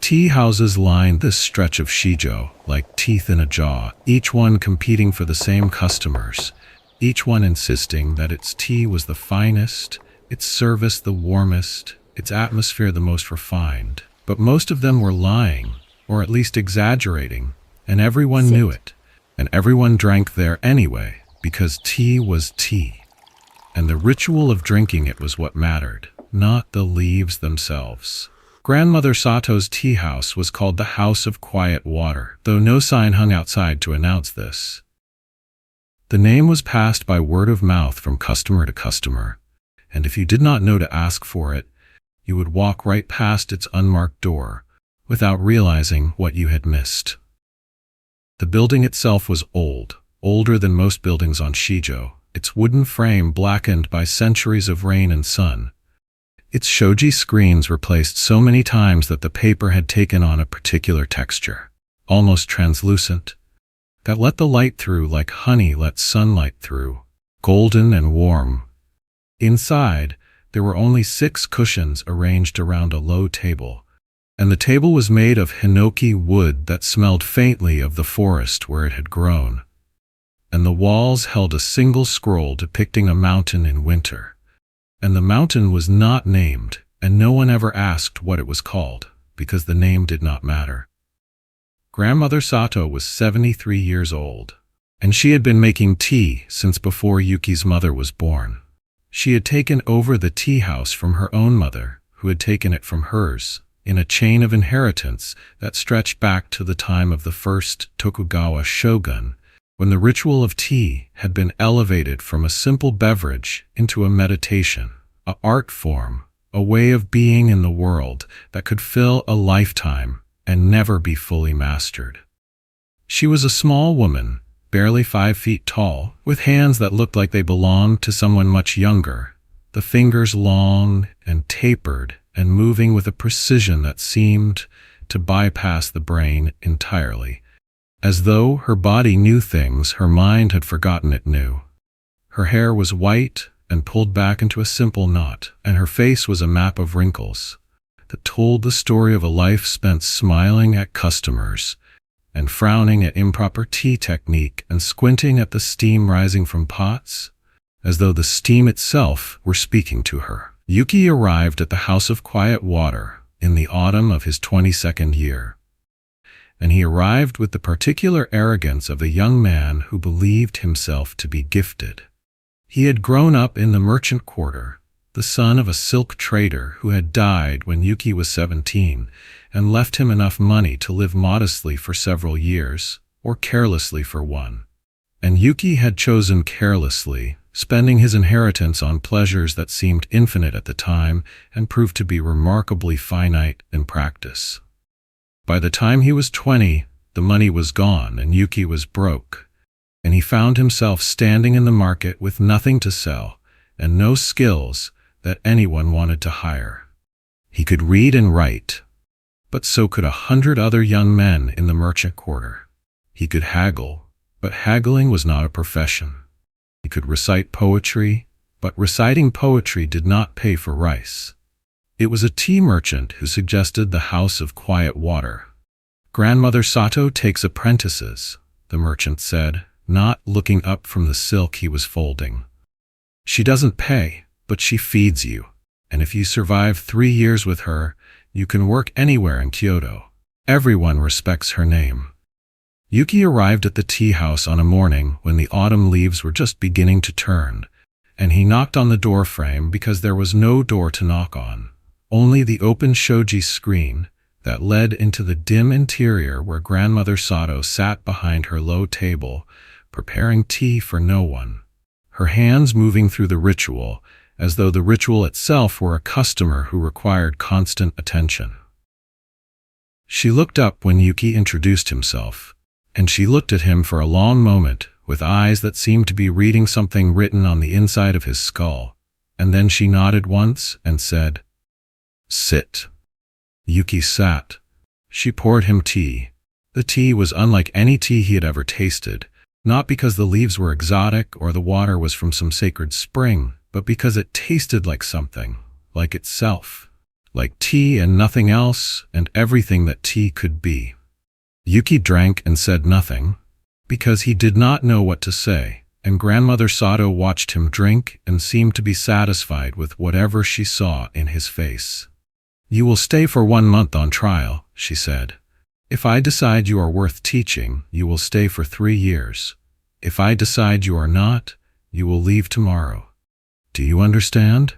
Tea houses lined this stretch of Shijo like teeth in a jaw, each one competing for the same customers, each one insisting that its tea was the finest, its service the warmest, its atmosphere the most refined. But most of them were lying, or at least exaggerating, and everyone knew it, and everyone drank there anyway, because tea was tea. And the ritual of drinking it was what mattered, not the leaves themselves. Grandmother Sato's tea house was called the House of Quiet Water, though no sign hung outside to announce this. The name was passed by word of mouth from customer to customer, and if you did not know to ask for it, you would walk right past its unmarked door, without realizing what you had missed. The building itself was old, older than most buildings on Shijo, its wooden frame blackened by centuries of rain and sun. Its shoji screens were placed so many times that the paper had taken on a particular texture, almost translucent, that let the light through like honey lets sunlight through, golden and warm. Inside, there were only 6 cushions arranged around a low table, and the table was made of hinoki wood that smelled faintly of the forest where it had grown, and the walls held a single scroll depicting a mountain in winter. And the mountain was not named, and no one ever asked what it was called, because the name did not matter. Grandmother Sato was 73 years old, and she had been making tea since before Yuki's mother was born. She had taken over the tea house from her own mother, who had taken it from hers, in a chain of inheritance that stretched back to the time of the first Tokugawa shogun, when the ritual of tea had been elevated from a simple beverage into a meditation, an art form, a way of being in the world that could fill a lifetime and never be fully mastered. She was a small woman, barely 5 feet tall, with hands that looked like they belonged to someone much younger, the fingers long and tapered and moving with a precision that seemed to bypass the brain entirely. As though her body knew things her mind had forgotten it knew. Her hair was white and pulled back into a simple knot, and her face was a map of wrinkles that told the story of a life spent smiling at customers and frowning at improper tea technique and squinting at the steam rising from pots, as though the steam itself were speaking to her. Yuki arrived at the House of Quiet Water in the autumn of his 22nd year. And he arrived with the particular arrogance of a young man who believed himself to be gifted. He had grown up in the merchant quarter, the son of a silk trader who had died when Yuki was 17 and left him enough money to live modestly for several years, or carelessly for one. And Yuki had chosen carelessly, spending his inheritance on pleasures that seemed infinite at the time and proved to be remarkably finite in practice. By the time he was 20, the money was gone and Yuki was broke, and he found himself standing in the market with nothing to sell and no skills that anyone wanted to hire. He could read and write, but so could 100 other young men in the merchant quarter. He could haggle, but haggling was not a profession. He could recite poetry, but reciting poetry did not pay for rice. It was a tea merchant who suggested the House of Quiet Water. Grandmother Sato takes apprentices, the merchant said, not looking up from the silk he was folding. She doesn't pay, but she feeds you, and if you survive 3 years with her, you can work anywhere in Kyoto. Everyone respects her name. Yuki arrived at the tea house on a morning when the autumn leaves were just beginning to turn, and he knocked on the door frame because there was no door to knock on, only the open shoji screen that led into the dim interior where Grandmother Sato sat behind her low table, preparing tea for no one, her hands moving through the ritual as though the ritual itself were a customer who required constant attention. She looked up when Yuki introduced himself, and she looked at him for a long moment with eyes that seemed to be reading something written on the inside of his skull, and then she nodded once and said, "Sit." Yuki sat. She poured him tea. The tea was unlike any tea he had ever tasted, not because the leaves were exotic or the water was from some sacred spring, but because it tasted like something, like itself, like tea and nothing else and everything that tea could be. Yuki drank and said nothing, because he did not know what to say, and Grandmother Sato watched him drink and seemed to be satisfied with whatever she saw in his face. "You will stay for 1 month on trial," she said. "If I decide you are worth teaching, you will stay for 3 years. If I decide you are not, you will leave tomorrow. Do you understand?"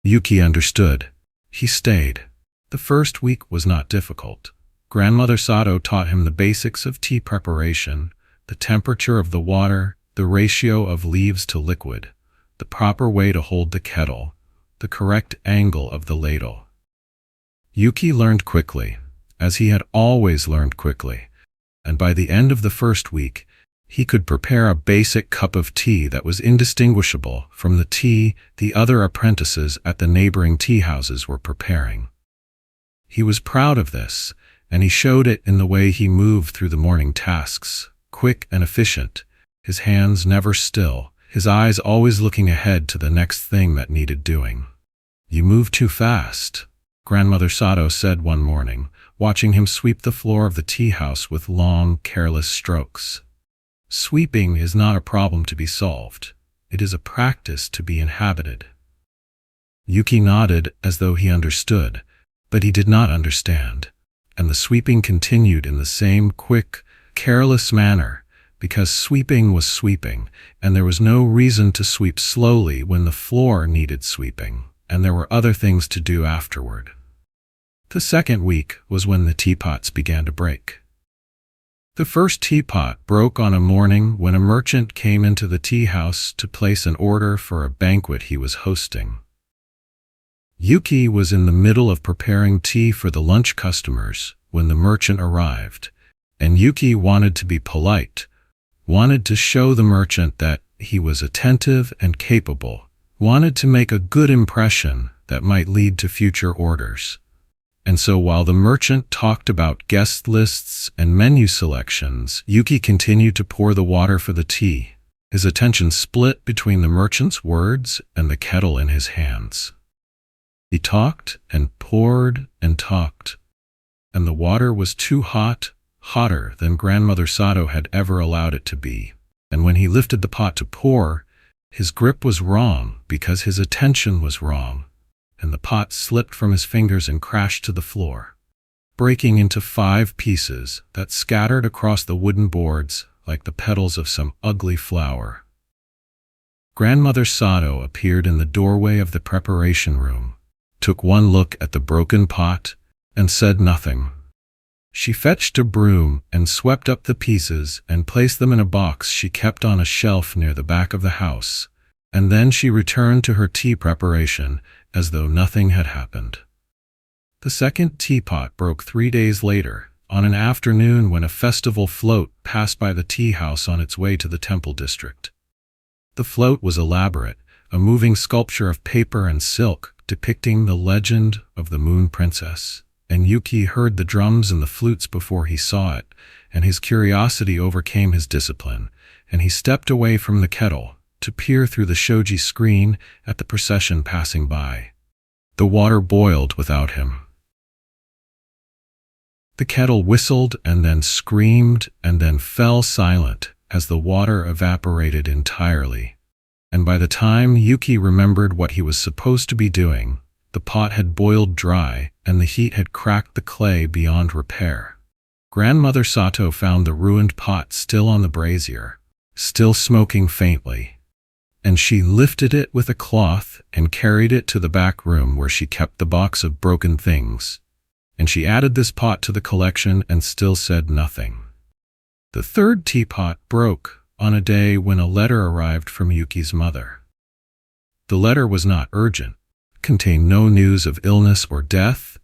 Yuki understood. He stayed. The first week was not difficult. Grandmother Sato taught him the basics of tea preparation, the temperature of the water, the ratio of leaves to liquid, the proper way to hold the kettle, the correct angle of the ladle. Yuki learned quickly, as he had always learned quickly, and by the end of the first week, he could prepare a basic cup of tea that was indistinguishable from the tea the other apprentices at the neighboring tea houses were preparing. He was proud of this, and he showed it in the way he moved through the morning tasks, quick and efficient, his hands never still, his eyes always looking ahead to the next thing that needed doing. "You move too fast," Grandmother Sato said one morning, watching him sweep the floor of the tea house with long, careless strokes. "Sweeping is not a problem to be solved. It is a practice to be inhabited." Yuki nodded as though he understood, but he did not understand, and the sweeping continued in the same quick, careless manner, because sweeping was sweeping, and there was no reason to sweep slowly when the floor needed sweeping, and there were other things to do afterward. The second week was when the teapots began to break. The first teapot broke on a morning when a merchant came into the tea house to place an order for a banquet he was hosting. Yuki was in the middle of preparing tea for the lunch customers when the merchant arrived, and Yuki wanted to be polite, wanted to show the merchant that he was attentive and capable, wanted to make a good impression that might lead to future orders. And so while the merchant talked about guest lists and menu selections, Yuki continued to pour the water for the tea, his attention split between the merchant's words and the kettle in his hands. He talked and poured and talked, and the water was too hot, hotter than Grandmother Sato had ever allowed it to be. And when he lifted the pot to pour, his grip was wrong because his attention was wrong, and the pot slipped from his fingers and crashed to the floor, breaking into 5 pieces that scattered across the wooden boards like the petals of some ugly flower. Grandmother Sato appeared in the doorway of the preparation room, took one look at the broken pot, and said nothing. She fetched a broom and swept up the pieces and placed them in a box she kept on a shelf near the back of the house, and then she returned to her tea preparation as though nothing had happened. The second teapot broke 3 days later, on an afternoon when a festival float passed by the tea house on its way to the temple district. The float was elaborate, a moving sculpture of paper and silk depicting the legend of the Moon Princess, and Yuki heard the drums and the flutes before he saw it, and his curiosity overcame his discipline, and he stepped away from the kettle to peer through the shoji screen at the procession passing by. The water boiled without him. The kettle whistled and then screamed and then fell silent as the water evaporated entirely. And by the time Yuki remembered what he was supposed to be doing, the pot had boiled dry and the heat had cracked the clay beyond repair. Grandmother Sato found the ruined pot still on the brazier, still smoking faintly, and she lifted it with a cloth and carried it to the back room where she kept the box of broken things, and she added this pot to the collection and still said nothing. The third teapot broke on a day when a letter arrived from Yuki's mother. The letter was not urgent, contained no news of illness or death,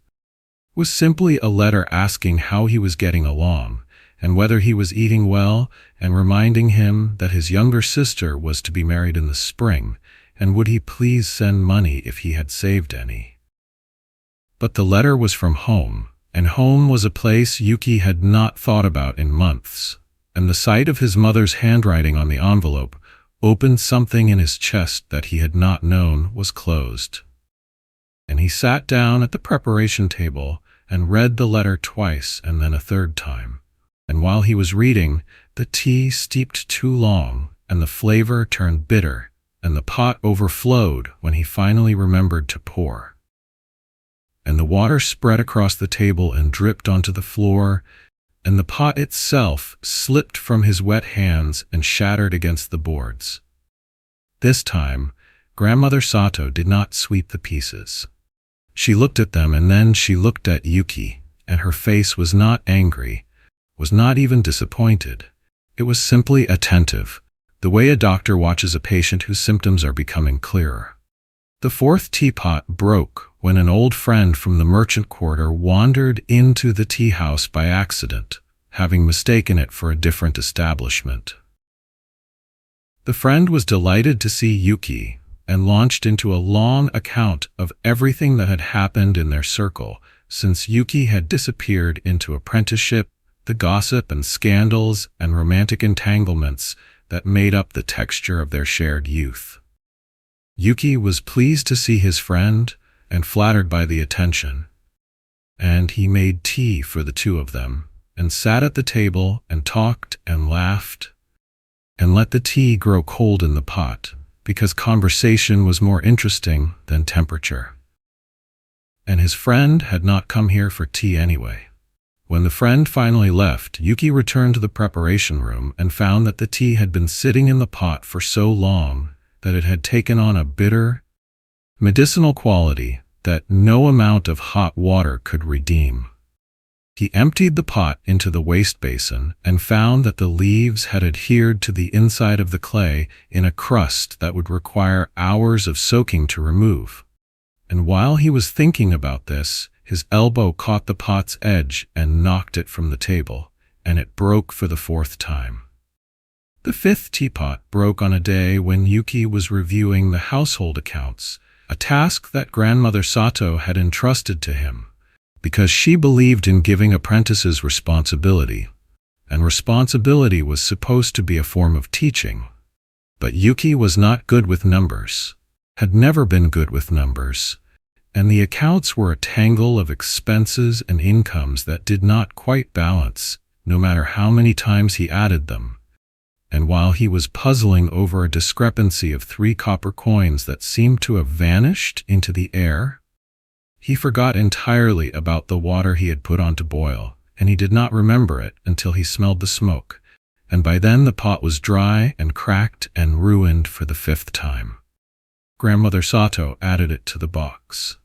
was simply a letter asking how he was getting along and whether he was eating well, and reminding him that his younger sister was to be married in the spring, and would he please send money if he had saved any. But the letter was from home, and home was a place Yuki had not thought about in months, and the sight of his mother's handwriting on the envelope opened something in his chest that he had not known was closed. And he sat down at the preparation table and read the letter twice and then a third time. And while he was reading, the tea steeped too long, and the flavor turned bitter, and the pot overflowed when he finally remembered to pour. And the water spread across the table and dripped onto the floor, and the pot itself slipped from his wet hands and shattered against the boards. This time, Grandmother Sato did not sweep the pieces. She looked at them, and then she looked at Yuki, and her face was not angry, was not even disappointed. It was simply attentive, the way a doctor watches a patient whose symptoms are becoming clearer. The fourth teapot broke when an old friend from the merchant quarter wandered into the tea house by accident, having mistaken it for a different establishment. The friend was delighted to see Yuki and launched into a long account of everything that had happened in their circle since Yuki had disappeared into apprenticeship, the gossip and scandals and romantic entanglements that made up the texture of their shared youth. Yuki was pleased to see his friend and flattered by the attention, and he made tea for the two of them and sat at the table and talked and laughed and let the tea grow cold in the pot because conversation was more interesting than temperature. And his friend had not come here for tea anyway. When the friend finally left, Yuki returned to the preparation room and found that the tea had been sitting in the pot for so long that it had taken on a bitter, medicinal quality that no amount of hot water could redeem. He emptied the pot into the waste basin and found that the leaves had adhered to the inside of the clay in a crust that would require hours of soaking to remove. And while he was thinking about this, his elbow caught the pot's edge and knocked it from the table, and it broke for the fourth time. The fifth teapot broke on a day when Yuki was reviewing the household accounts, a task that Grandmother Sato had entrusted to him, because she believed in giving apprentices responsibility, and responsibility was supposed to be a form of teaching. But Yuki was not good with numbers, had never been good with numbers, and the accounts were a tangle of expenses and incomes that did not quite balance, no matter how many times he added them. And while he was puzzling over a discrepancy of 3 copper coins that seemed to have vanished into the air, he forgot entirely about the water he had put on to boil, and he did not remember it until he smelled the smoke, and by then the pot was dry and cracked and ruined for the 5th time. Grandmother Sato added it to the box.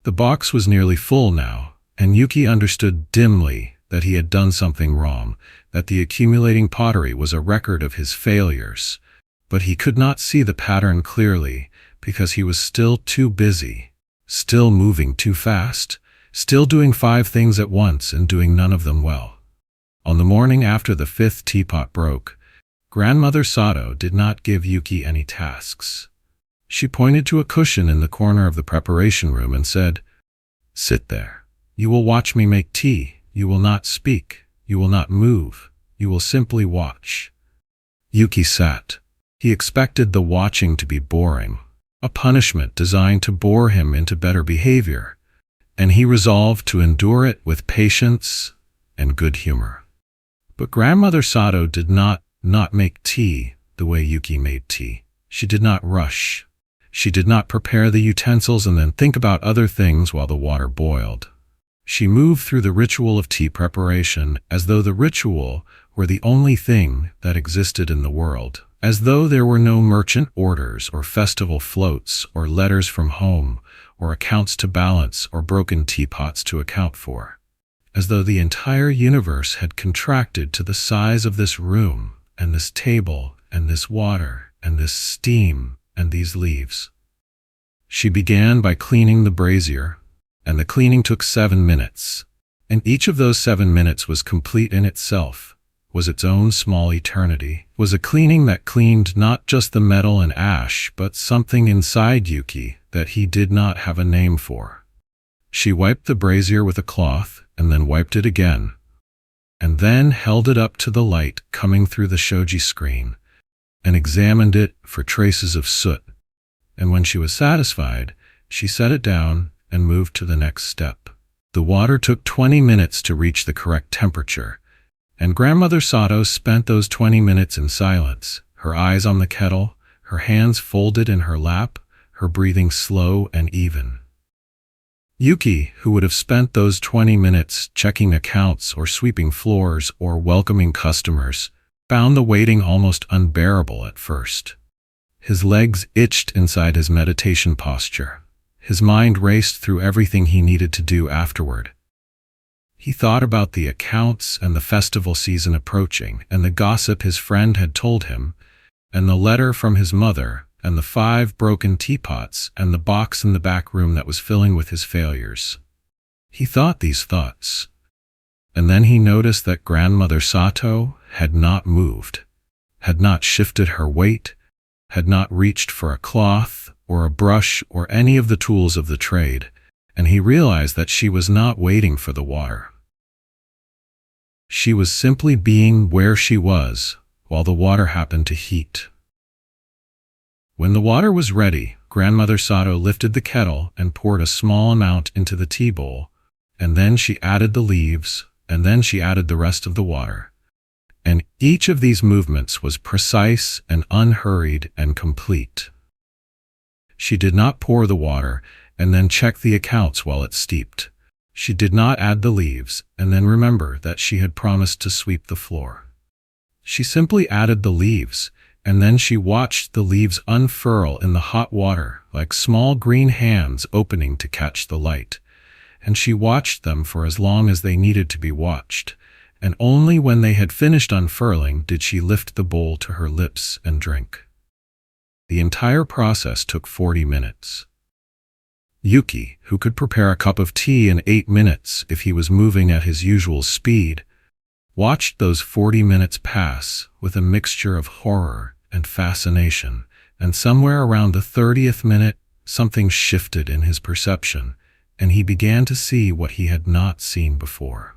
The box was nearly full now, and Yuki understood dimly that he had done something wrong, that the accumulating pottery was a record of his failures, but he could not see the pattern clearly because he was still too busy, still moving too fast, still doing 5 things at once and doing none of them well. On the morning after the 5th teapot broke, Grandmother Sato did not give Yuki any tasks. She pointed to a cushion in the corner of the preparation room and said, "Sit there. You will watch me make tea. You will not speak. You will not move. You will simply watch." Yuki sat. He expected the watching to be boring, a punishment designed to bore him into better behavior, and he resolved to endure it with patience and good humor. But Grandmother Sato did not make tea the way Yuki made tea. She did not rush. She did not prepare the utensils and then think about other things while the water boiled. She moved through the ritual of tea preparation as though the ritual were the only thing that existed in the world, as though there were no merchant orders or festival floats or letters from home or accounts to balance or broken teapots to account for, as though the entire universe had contracted to the size of this room and this table and this water and this steam and these leaves. She began by cleaning the brazier, and the cleaning took 7 minutes, and each of those 7 minutes was complete in itself, was its own small eternity, was a cleaning that cleaned not just the metal and ash, but something inside Yuki that he did not have a name for. She wiped the brazier with a cloth, and then wiped it again, and then held it up to the light coming through the shoji screen, and examined it for traces of soot, and when she was satisfied, she set it down and moved to the next step. The water took 20 minutes to reach the correct temperature, and Grandmother Sato spent those 20 minutes in silence, her eyes on the kettle, her hands folded in her lap, her breathing slow and even. Yuki, who would have spent those 20 minutes checking accounts or sweeping floors or welcoming customers, found the waiting almost unbearable at first. His legs itched inside his meditation posture. His mind raced through everything he needed to do afterward. He thought about the accounts and the festival season approaching, and the gossip his friend had told him, and the letter from his mother, and the 5 broken teapots, and the box in the back room that was filling with his failures. He thought these thoughts, and then he noticed that Grandmother Sato had not moved, had not shifted her weight, had not reached for a cloth or a brush or any of the tools of the trade, and he realized that she was not waiting for the water. She was simply being where she was while the water happened to heat. When the water was ready, Grandmother Sato lifted the kettle and poured a small amount into the tea bowl, and then she added the leaves, and then she added the rest of the water. And each of these movements was precise and unhurried and complete. She did not pour the water and then check the accounts while it steeped. She did not add the leaves and then remember that she had promised to sweep the floor. She simply added the leaves, and then she watched the leaves unfurl in the hot water like small green hands opening to catch the light, and she watched them for as long as they needed to be watched, and only when they had finished unfurling did she lift the bowl to her lips and drink. The entire process took 40 minutes. Yuki, who could prepare a cup of tea in 8 minutes if he was moving at his usual speed, watched those 40 minutes pass with a mixture of horror and fascination, and somewhere around the 30th minute, something shifted in his perception, and he began to see what he had not seen before.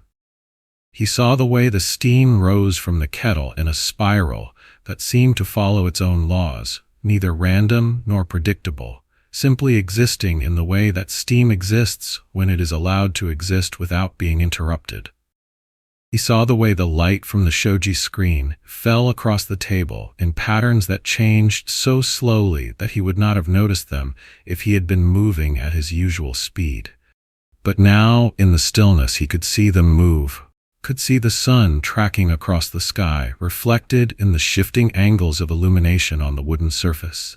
He saw the way the steam rose from the kettle in a spiral that seemed to follow its own laws, neither random nor predictable, simply existing in the way that steam exists when it is allowed to exist without being interrupted. He saw the way the light from the shoji screen fell across the table in patterns that changed so slowly that he would not have noticed them if he had been moving at his usual speed. But now, in the stillness, he could see them move, could see the sun tracking across the sky, reflected in the shifting angles of illumination on the wooden surface.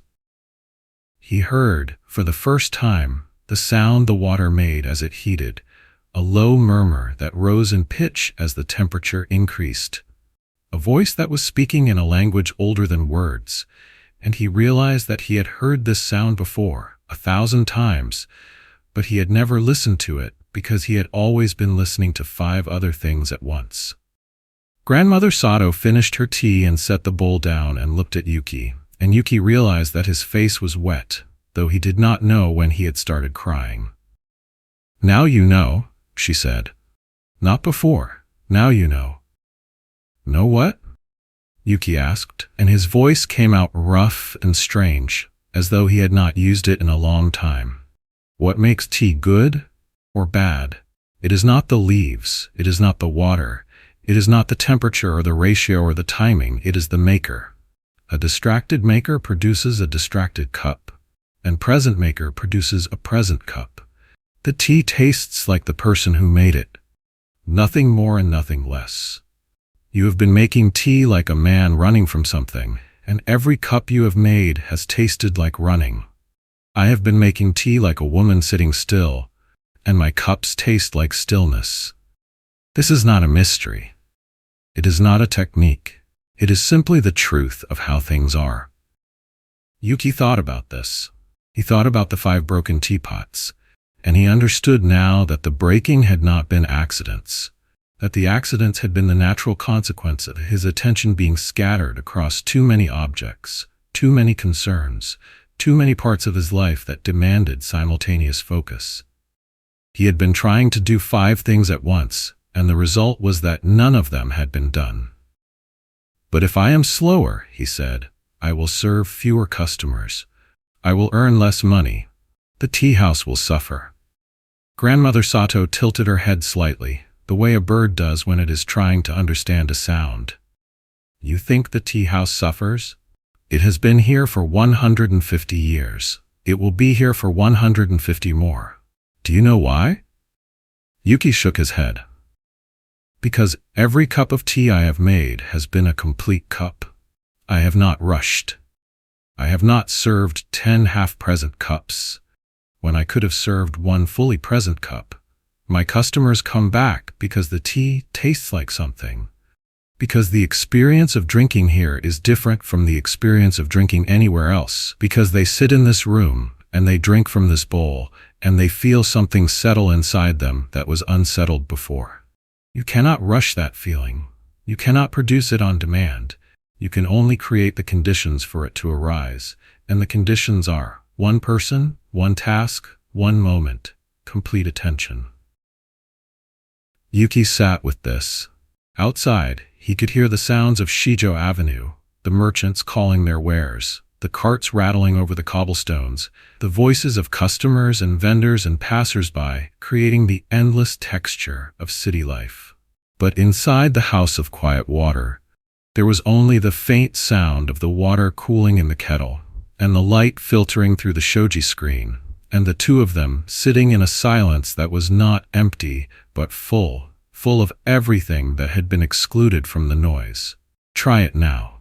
He heard, for the first time, the sound the water made as it heated, a low murmur that rose in pitch as the temperature increased, a voice that was speaking in a language older than words, and he realized that he had heard this sound before, 1,000 times, but he had never listened to it because he had always been listening to 5 other things at once. Grandmother Sato finished her tea and set the bowl down and looked at Yuki, and Yuki realized that his face was wet, though he did not know when he had started crying. "Now you know," she said. "Not before. Now you know." "Know what?" Yuki asked, and his voice came out rough and strange, as though he had not used it in a long time. "What makes tea good or bad? It is not the leaves, it is not the water, it is not the temperature or the ratio or the timing, it is the maker. A distracted maker produces a distracted cup, and present maker produces a present cup. The tea tastes like the person who made it. Nothing more and nothing less. You have been making tea like a man running from something, and every cup you have made has tasted like running. I have been making tea like a woman sitting still, and my cups taste like stillness. This is not a mystery. It is not a technique. It is simply the truth of how things are. Yuki thought about this. He thought about the 5 broken teapots, and he understood now that the breaking had not been accidents, that the accidents had been the natural consequence of his attention being scattered across too many objects, too many concerns, too many parts of his life that demanded simultaneous focus. He had been trying to do 5 things at once, and the result was that none of them had been done. But if I am slower, he said, I will serve fewer customers. I will earn less money. The tea house will suffer. Grandmother Sato tilted her head slightly, the way a bird does when it is trying to understand a sound. You think the tea house suffers? It has been here for 150 years. It will be here for 150 more. Do you know why? Yuki shook his head. Because every cup of tea I have made has been a complete cup. I have not rushed. I have not served 10 half-present cups, when I could have served 1 fully present cup. My customers come back because the tea tastes like something. Because the experience of drinking here is different from the experience of drinking anywhere else. Because they sit in this room, and they drink from this bowl, and they feel something settle inside them that was unsettled before. You cannot rush that feeling. You cannot produce it on demand. You can only create the conditions for it to arise, and the conditions are 1 person, 1 task, 1 moment, complete attention. Yuki sat with this. Outside, he could hear the sounds of Shijo Avenue, the merchants calling their wares, the carts rattling over the cobblestones, the voices of customers and vendors and passers-by creating the endless texture of city life. But inside the House of Quiet Water, there was only the faint sound of the water cooling in the kettle, and the light filtering through the shoji screen, and the 2 of them sitting in a silence that was not empty, but full of everything that had been excluded from the noise. Try it now,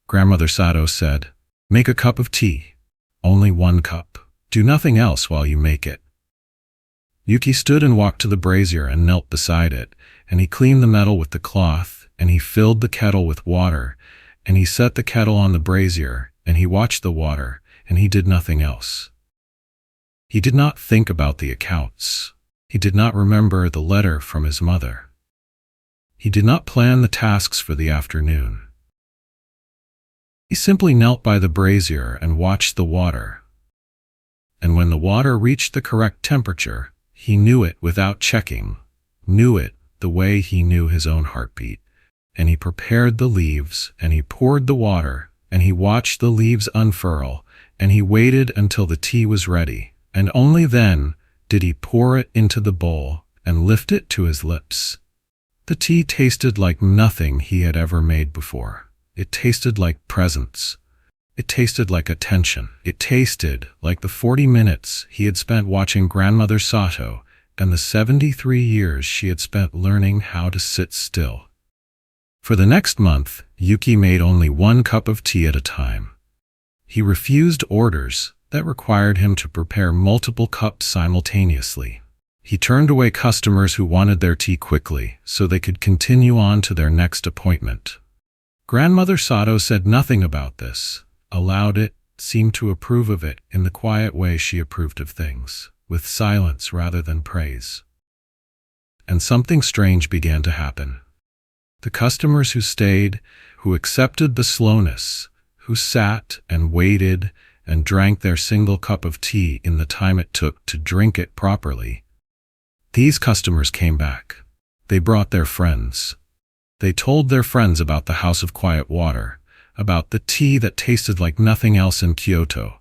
Grandmother Sato said. Make a cup of tea. Only 1 cup. Do nothing else while you make it. Yuki stood and walked to the brazier and knelt beside it, and he cleaned the metal with the cloth, and he filled the kettle with water, and he set the kettle on the brazier, and he watched the water, and he did nothing else. He did not think about the accounts. He did not remember the letter from his mother. He did not plan the tasks for the afternoon. He simply knelt by the brazier and watched the water. And when the water reached the correct temperature, he knew it without checking, knew it the way he knew his own heartbeat. And he prepared the leaves, and he poured the water, and he watched the leaves unfurl, and he waited until the tea was ready, and only then did he pour it into the bowl and lift it to his lips. The tea tasted like nothing he had ever made before. It tasted like presence. It tasted like attention. It tasted like the 40 minutes he had spent watching Grandmother Sato and the 73 years she had spent learning how to sit still. For the next month, Yuki made only 1 cup of tea at a time. He refused orders that required him to prepare multiple cups simultaneously. He turned away customers who wanted their tea quickly so they could continue on to their next appointment. Grandmother Sato said nothing about this, allowed it, seemed to approve of it in the quiet way she approved of things, with silence rather than praise. And something strange began to happen. The customers who stayed, who accepted the slowness, who sat and waited and drank their single cup of tea in the time it took to drink it properly, these customers came back. They brought their friends. They told their friends about the House of Quiet Water, about the tea that tasted like nothing else in Kyoto,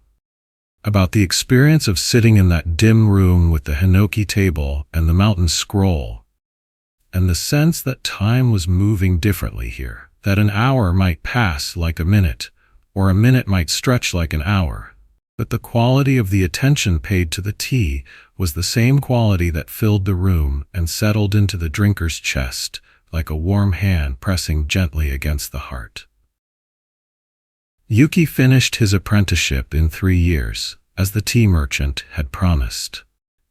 about the experience of sitting in that dim room with the hinoki table and the mountain scroll, and the sense that time was moving differently here, that an hour might pass like a minute, or a minute might stretch like an hour, but the quality of the attention paid to the tea was the same quality that filled the room and settled into the drinker's chest like a warm hand pressing gently against the heart. Yuki finished his apprenticeship in 3 years, as the tea merchant had promised.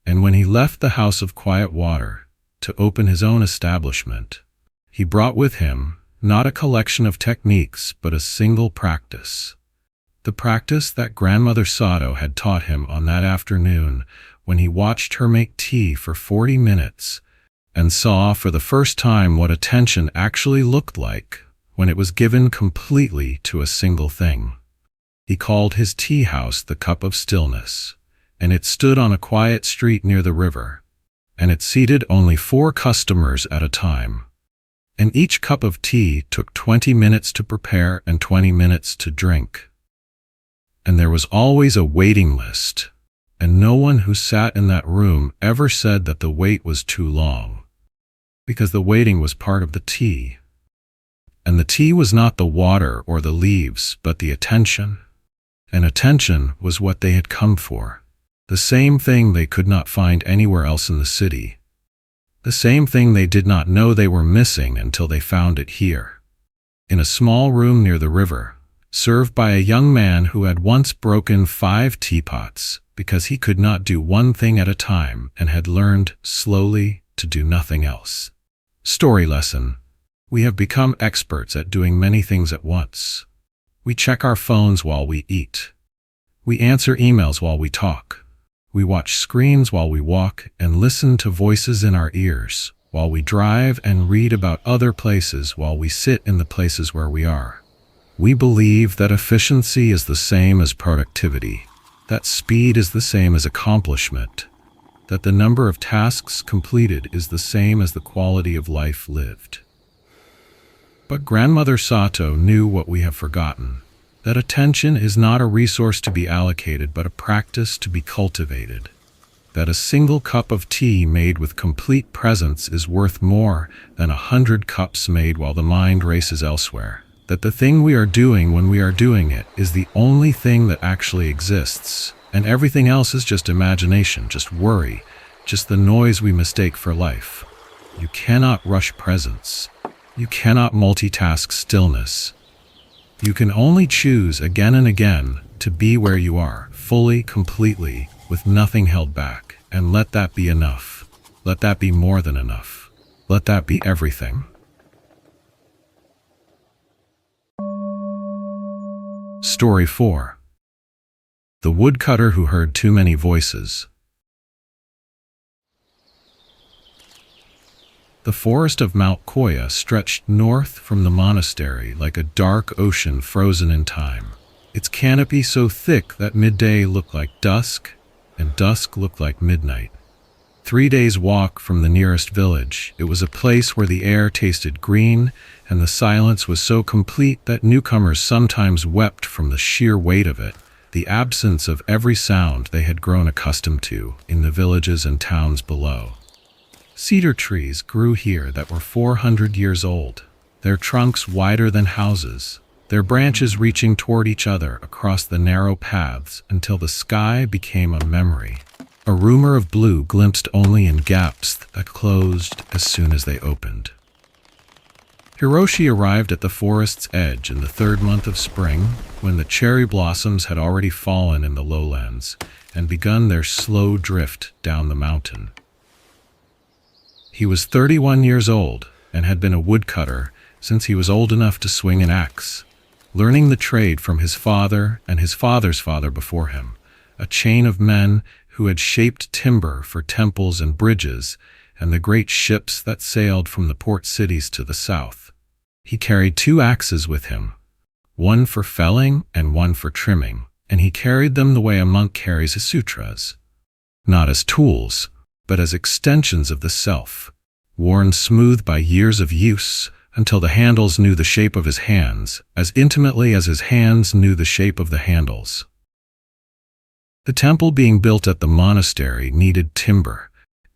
And when he left the House of Quiet Water to open his own establishment, he brought with him not a collection of techniques but a single practice. The practice that Grandmother Sato had taught him on that afternoon when he watched her make tea for 40 minutes and saw for the first time what attention actually looked like when it was given completely to a single thing. He called his tea house the Cup of Stillness, and it stood on a quiet street near the river, and it seated only 4 customers at a time. And each cup of tea took 20 minutes to prepare and 20 minutes to drink. And there was always a waiting list, and no one who sat in that room ever said that the wait was too long, because the waiting was part of the tea. And the tea was not the water or the leaves, but the attention. And attention was what they had come for. The same thing they could not find anywhere else in the city. The same thing they did not know they were missing until they found it here. In a small room near the river, served by a young man who had once broken 5 teapots because he could not do one thing at a time and had learned slowly to do nothing else. Story lesson. We have become experts at doing many things at once. We check our phones while we eat. We answer emails while we talk. We watch screens while we walk and listen to voices in our ears while we drive and read about other places while we sit in the places where we are. We believe that efficiency is the same as productivity, that speed is the same as accomplishment, that the number of tasks completed is the same as the quality of life lived. But Grandmother Sato knew what we have forgotten, that attention is not a resource to be allocated but a practice to be cultivated, that a single cup of tea made with complete presence is worth more than 100 cups made while the mind races elsewhere, that the thing we are doing when we are doing it is the only thing that actually exists, and everything else is just imagination, just worry, just the noise we mistake for life. You cannot rush presence. You cannot multitask stillness. You can only choose again and again to be where you are, fully, completely, with nothing held back, and let that be enough. Let that be more than enough. Let that be everything. Story 4. The Woodcutter Who Heard Too Many Voices. The forest of Mount Koya stretched north from the monastery like a dark ocean frozen in time, its canopy so thick that midday looked like dusk and dusk looked like midnight. 3 days' walk from the nearest village, it was a place where the air tasted green and the silence was so complete that newcomers sometimes wept from the sheer weight of it, the absence of every sound they had grown accustomed to in the villages and towns below. Cedar trees grew here that were 400 years old, their trunks wider than houses, their branches reaching toward each other across the narrow paths until the sky became a memory, a rumor of blue glimpsed only in gaps that closed as soon as they opened. Hiroshi arrived at the forest's edge in the 3rd month of spring, when the cherry blossoms had already fallen in the lowlands and begun their slow drift down the mountain. He was 31 years old and had been a woodcutter since he was old enough to swing an axe, learning the trade from his father and his father's father before him, a chain of men who had shaped timber for temples and bridges and the great ships that sailed from the port cities to the south. He carried 2 axes with him, one for felling and one for trimming, and he carried them the way a monk carries his sutras, not as tools, but as extensions of the self, worn smooth by years of use until the handles knew the shape of his hands as intimately as his hands knew the shape of the handles. The temple being built at the monastery needed timber,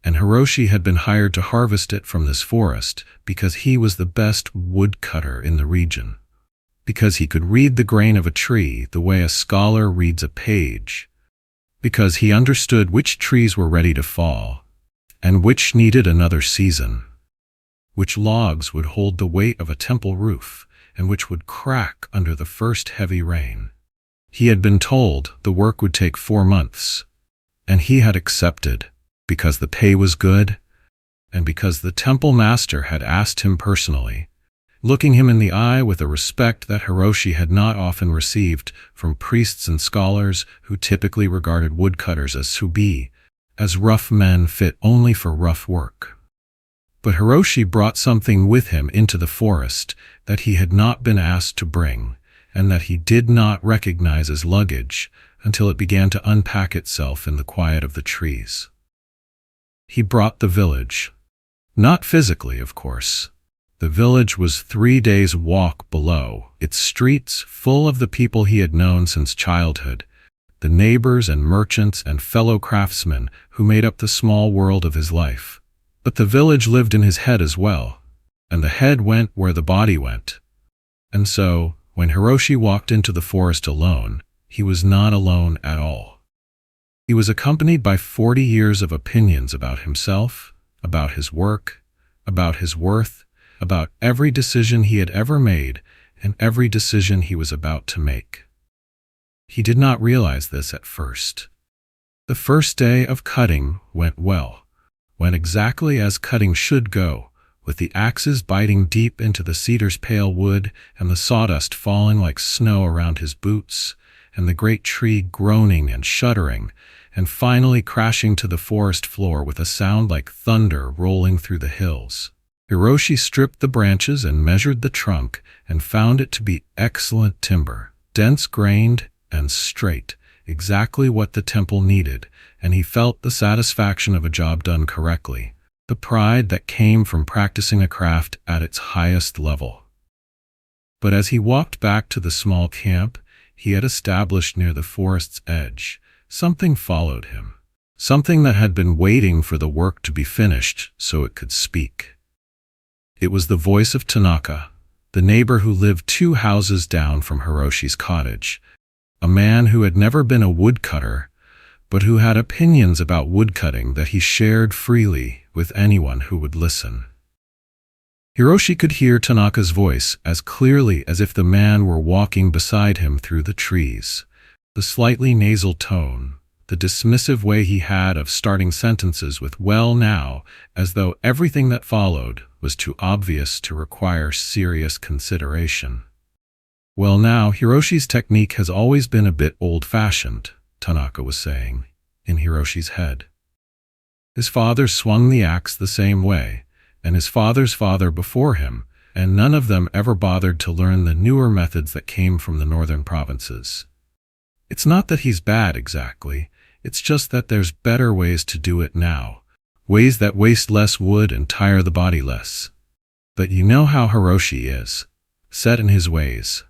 and Hiroshi had been hired to harvest it from this forest because he was the best woodcutter in the region, because he could read the grain of a tree the way a scholar reads a page, because he understood which trees were ready to fall, and which needed another season, which logs would hold the weight of a temple roof, and which would crack under the first heavy rain. He had been told the work would take 4 months, and he had accepted, because the pay was good, and because the temple master had asked him personally, looking him in the eye with a respect that Hiroshi had not often received from priests and scholars who typically regarded woodcutters as subi, as rough men fit only for rough work. But Hiroshi brought something with him into the forest that he had not been asked to bring, and that he did not recognize as luggage until it began to unpack itself in the quiet of the trees. He brought the village. Not physically, of course. The village was 3 days' walk below, its streets full of the people he had known since childhood, the neighbors and merchants and fellow craftsmen who made up the small world of his life. But the village lived in his head as well, and the head went where the body went. And so, when Hiroshi walked into the forest alone, he was not alone at all. He was accompanied by 40 years of opinions about himself, about his work, about his worth, about every decision he had ever made and every decision he was about to make. He did not realize this at first. The first day of cutting went well, went exactly as cutting should go, with the axes biting deep into the cedar's pale wood and the sawdust falling like snow around his boots, and the great tree groaning and shuddering, and finally crashing to the forest floor with a sound like thunder rolling through the hills. Hiroshi stripped the branches and measured the trunk and found it to be excellent timber, dense-grained and straight, exactly what the temple needed, and he felt the satisfaction of a job done correctly, the pride that came from practicing a craft at its highest level. But as he walked back to the small camp he had established near the forest's edge, something followed him, something that had been waiting for the work to be finished so it could speak. It was the voice of Tanaka, the neighbor who lived 2 houses down from Hiroshi's cottage, a man who had never been a woodcutter, but who had opinions about woodcutting that he shared freely with anyone who would listen. Hiroshi could hear Tanaka's voice as clearly as if the man were walking beside him through the trees, the slightly nasal tone, the dismissive way he had of starting sentences with "well now," as though everything that followed was too obvious to require serious consideration. "Well now, Hiroshi's technique has always been a bit old-fashioned," Tanaka was saying, in Hiroshi's head. His father swung the axe the same way, and his father's father before him, and none of them ever bothered to learn the newer methods that came from the northern provinces. It's not that he's bad exactly, it's just that there's better ways to do it now, ways that waste less wood and tire the body less. But you know how Hiroshi is, set in his ways.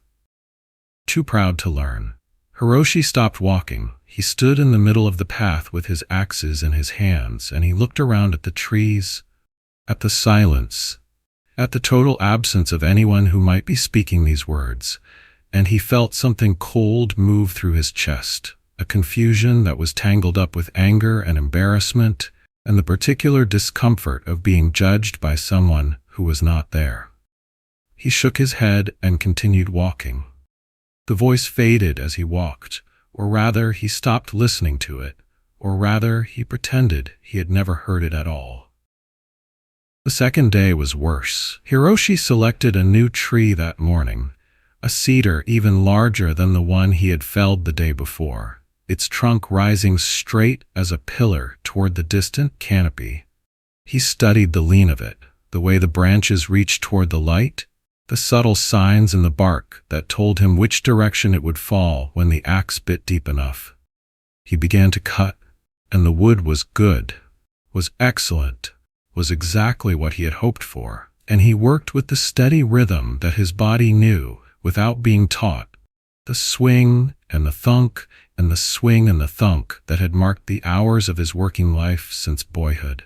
Too proud to learn. Hiroshi stopped walking. He stood in the middle of the path with his axes in his hands, and he looked around at the trees, at the silence, at the total absence of anyone who might be speaking these words, and he felt something cold move through his chest, a confusion that was tangled up with anger and embarrassment, and the particular discomfort of being judged by someone who was not there. He shook his head and continued walking. The voice faded as he walked, or rather he stopped listening to it, or rather he pretended he had never heard it at all. The second day was worse. Hiroshi selected a new tree that morning, a cedar even larger than the one he had felled the day before, its trunk rising straight as a pillar toward the distant canopy. He studied the lean of it, the way the branches reached toward the light, the subtle signs in the bark that told him which direction it would fall when the axe bit deep enough. He began to cut, and the wood was good, was excellent, was exactly what he had hoped for, and he worked with the steady rhythm that his body knew without being taught, the swing and the thunk and the swing and the thunk that had marked the hours of his working life since boyhood.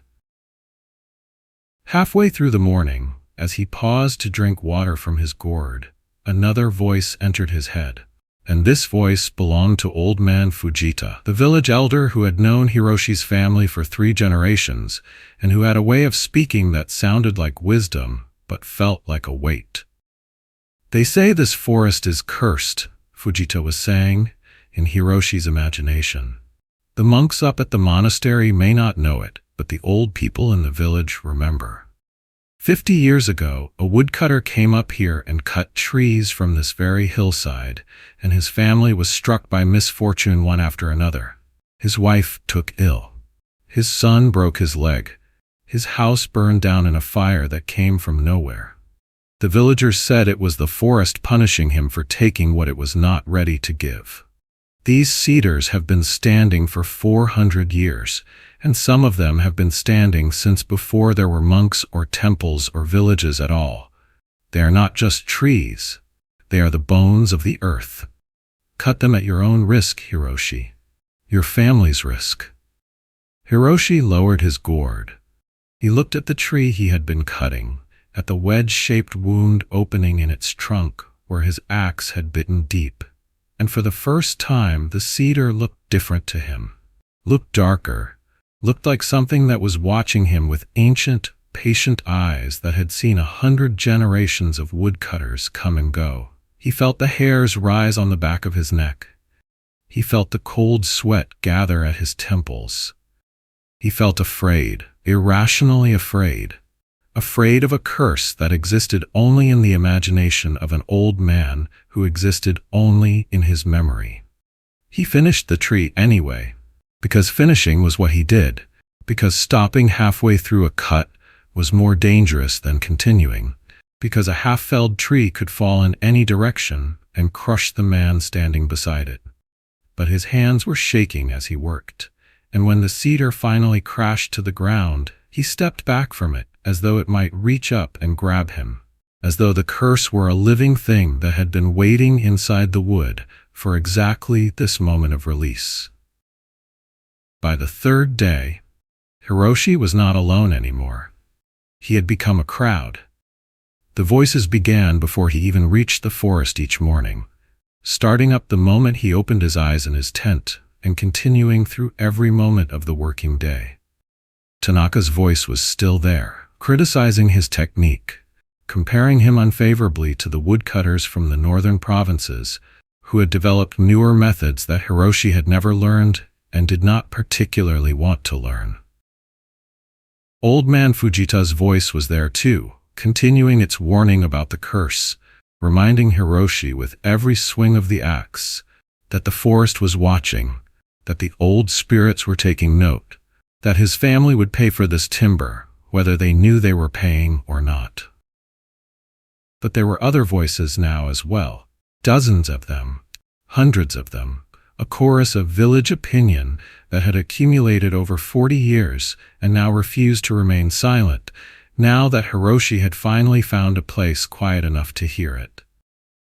Halfway through the morning, as he paused to drink water from his gourd, another voice entered his head. And this voice belonged to old man Fujita, the village elder who had known Hiroshi's family for 3 generations, and who had a way of speaking that sounded like wisdom, but felt like a weight. "They say this forest is cursed," Fujita was saying, in Hiroshi's imagination. "The monks up at the monastery may not know it, but the old people in the village remember. 50 years ago, a woodcutter came up here and cut trees from this very hillside, and his family was struck by misfortune one after another. His wife took ill. His son broke his leg. His house burned down in a fire that came from nowhere. The villagers said it was the forest punishing him for taking what it was not ready to give. These cedars have been standing for 400 years, and some of them have been standing since before there were monks or temples or villages at all. They are not just trees. They are the bones of the earth. Cut them at your own risk, Hiroshi. Your family's risk." Hiroshi lowered his gourd. He looked at the tree he had been cutting, at the wedge-shaped wound opening in its trunk where his axe had bitten deep. And for the first time, the cedar looked different to him, looked darker, looked like something that was watching him with ancient, patient eyes that had seen 100 generations of woodcutters come and go. He felt the hairs rise on the back of his neck. He felt the cold sweat gather at his temples. He felt afraid, irrationally afraid. Afraid of a curse that existed only in the imagination of an old man who existed only in his memory. He finished the tree anyway, because finishing was what he did, because stopping halfway through a cut was more dangerous than continuing, because a half-felled tree could fall in any direction and crush the man standing beside it. But his hands were shaking as he worked, and when the cedar finally crashed to the ground, he stepped back from it, as though it might reach up and grab him, as though the curse were a living thing that had been waiting inside the wood for exactly this moment of release. By the 3rd day, Hiroshi was not alone anymore. He had become a crowd. The voices began before he even reached the forest each morning, starting up the moment he opened his eyes in his tent and continuing through every moment of the working day. Tanaka's voice was still there, criticizing his technique, comparing him unfavorably to the woodcutters from the northern provinces who had developed newer methods that Hiroshi had never learned and did not particularly want to learn. Old man Fujita's voice was there too, continuing its warning about the curse, reminding Hiroshi with every swing of the axe that the forest was watching, that the old spirits were taking note, that his family would pay for this timber, whether they knew they were paying or not. But there were other voices now as well, dozens of them, hundreds of them, a chorus of village opinion that had accumulated over 40 years and now refused to remain silent, now that Hiroshi had finally found a place quiet enough to hear it.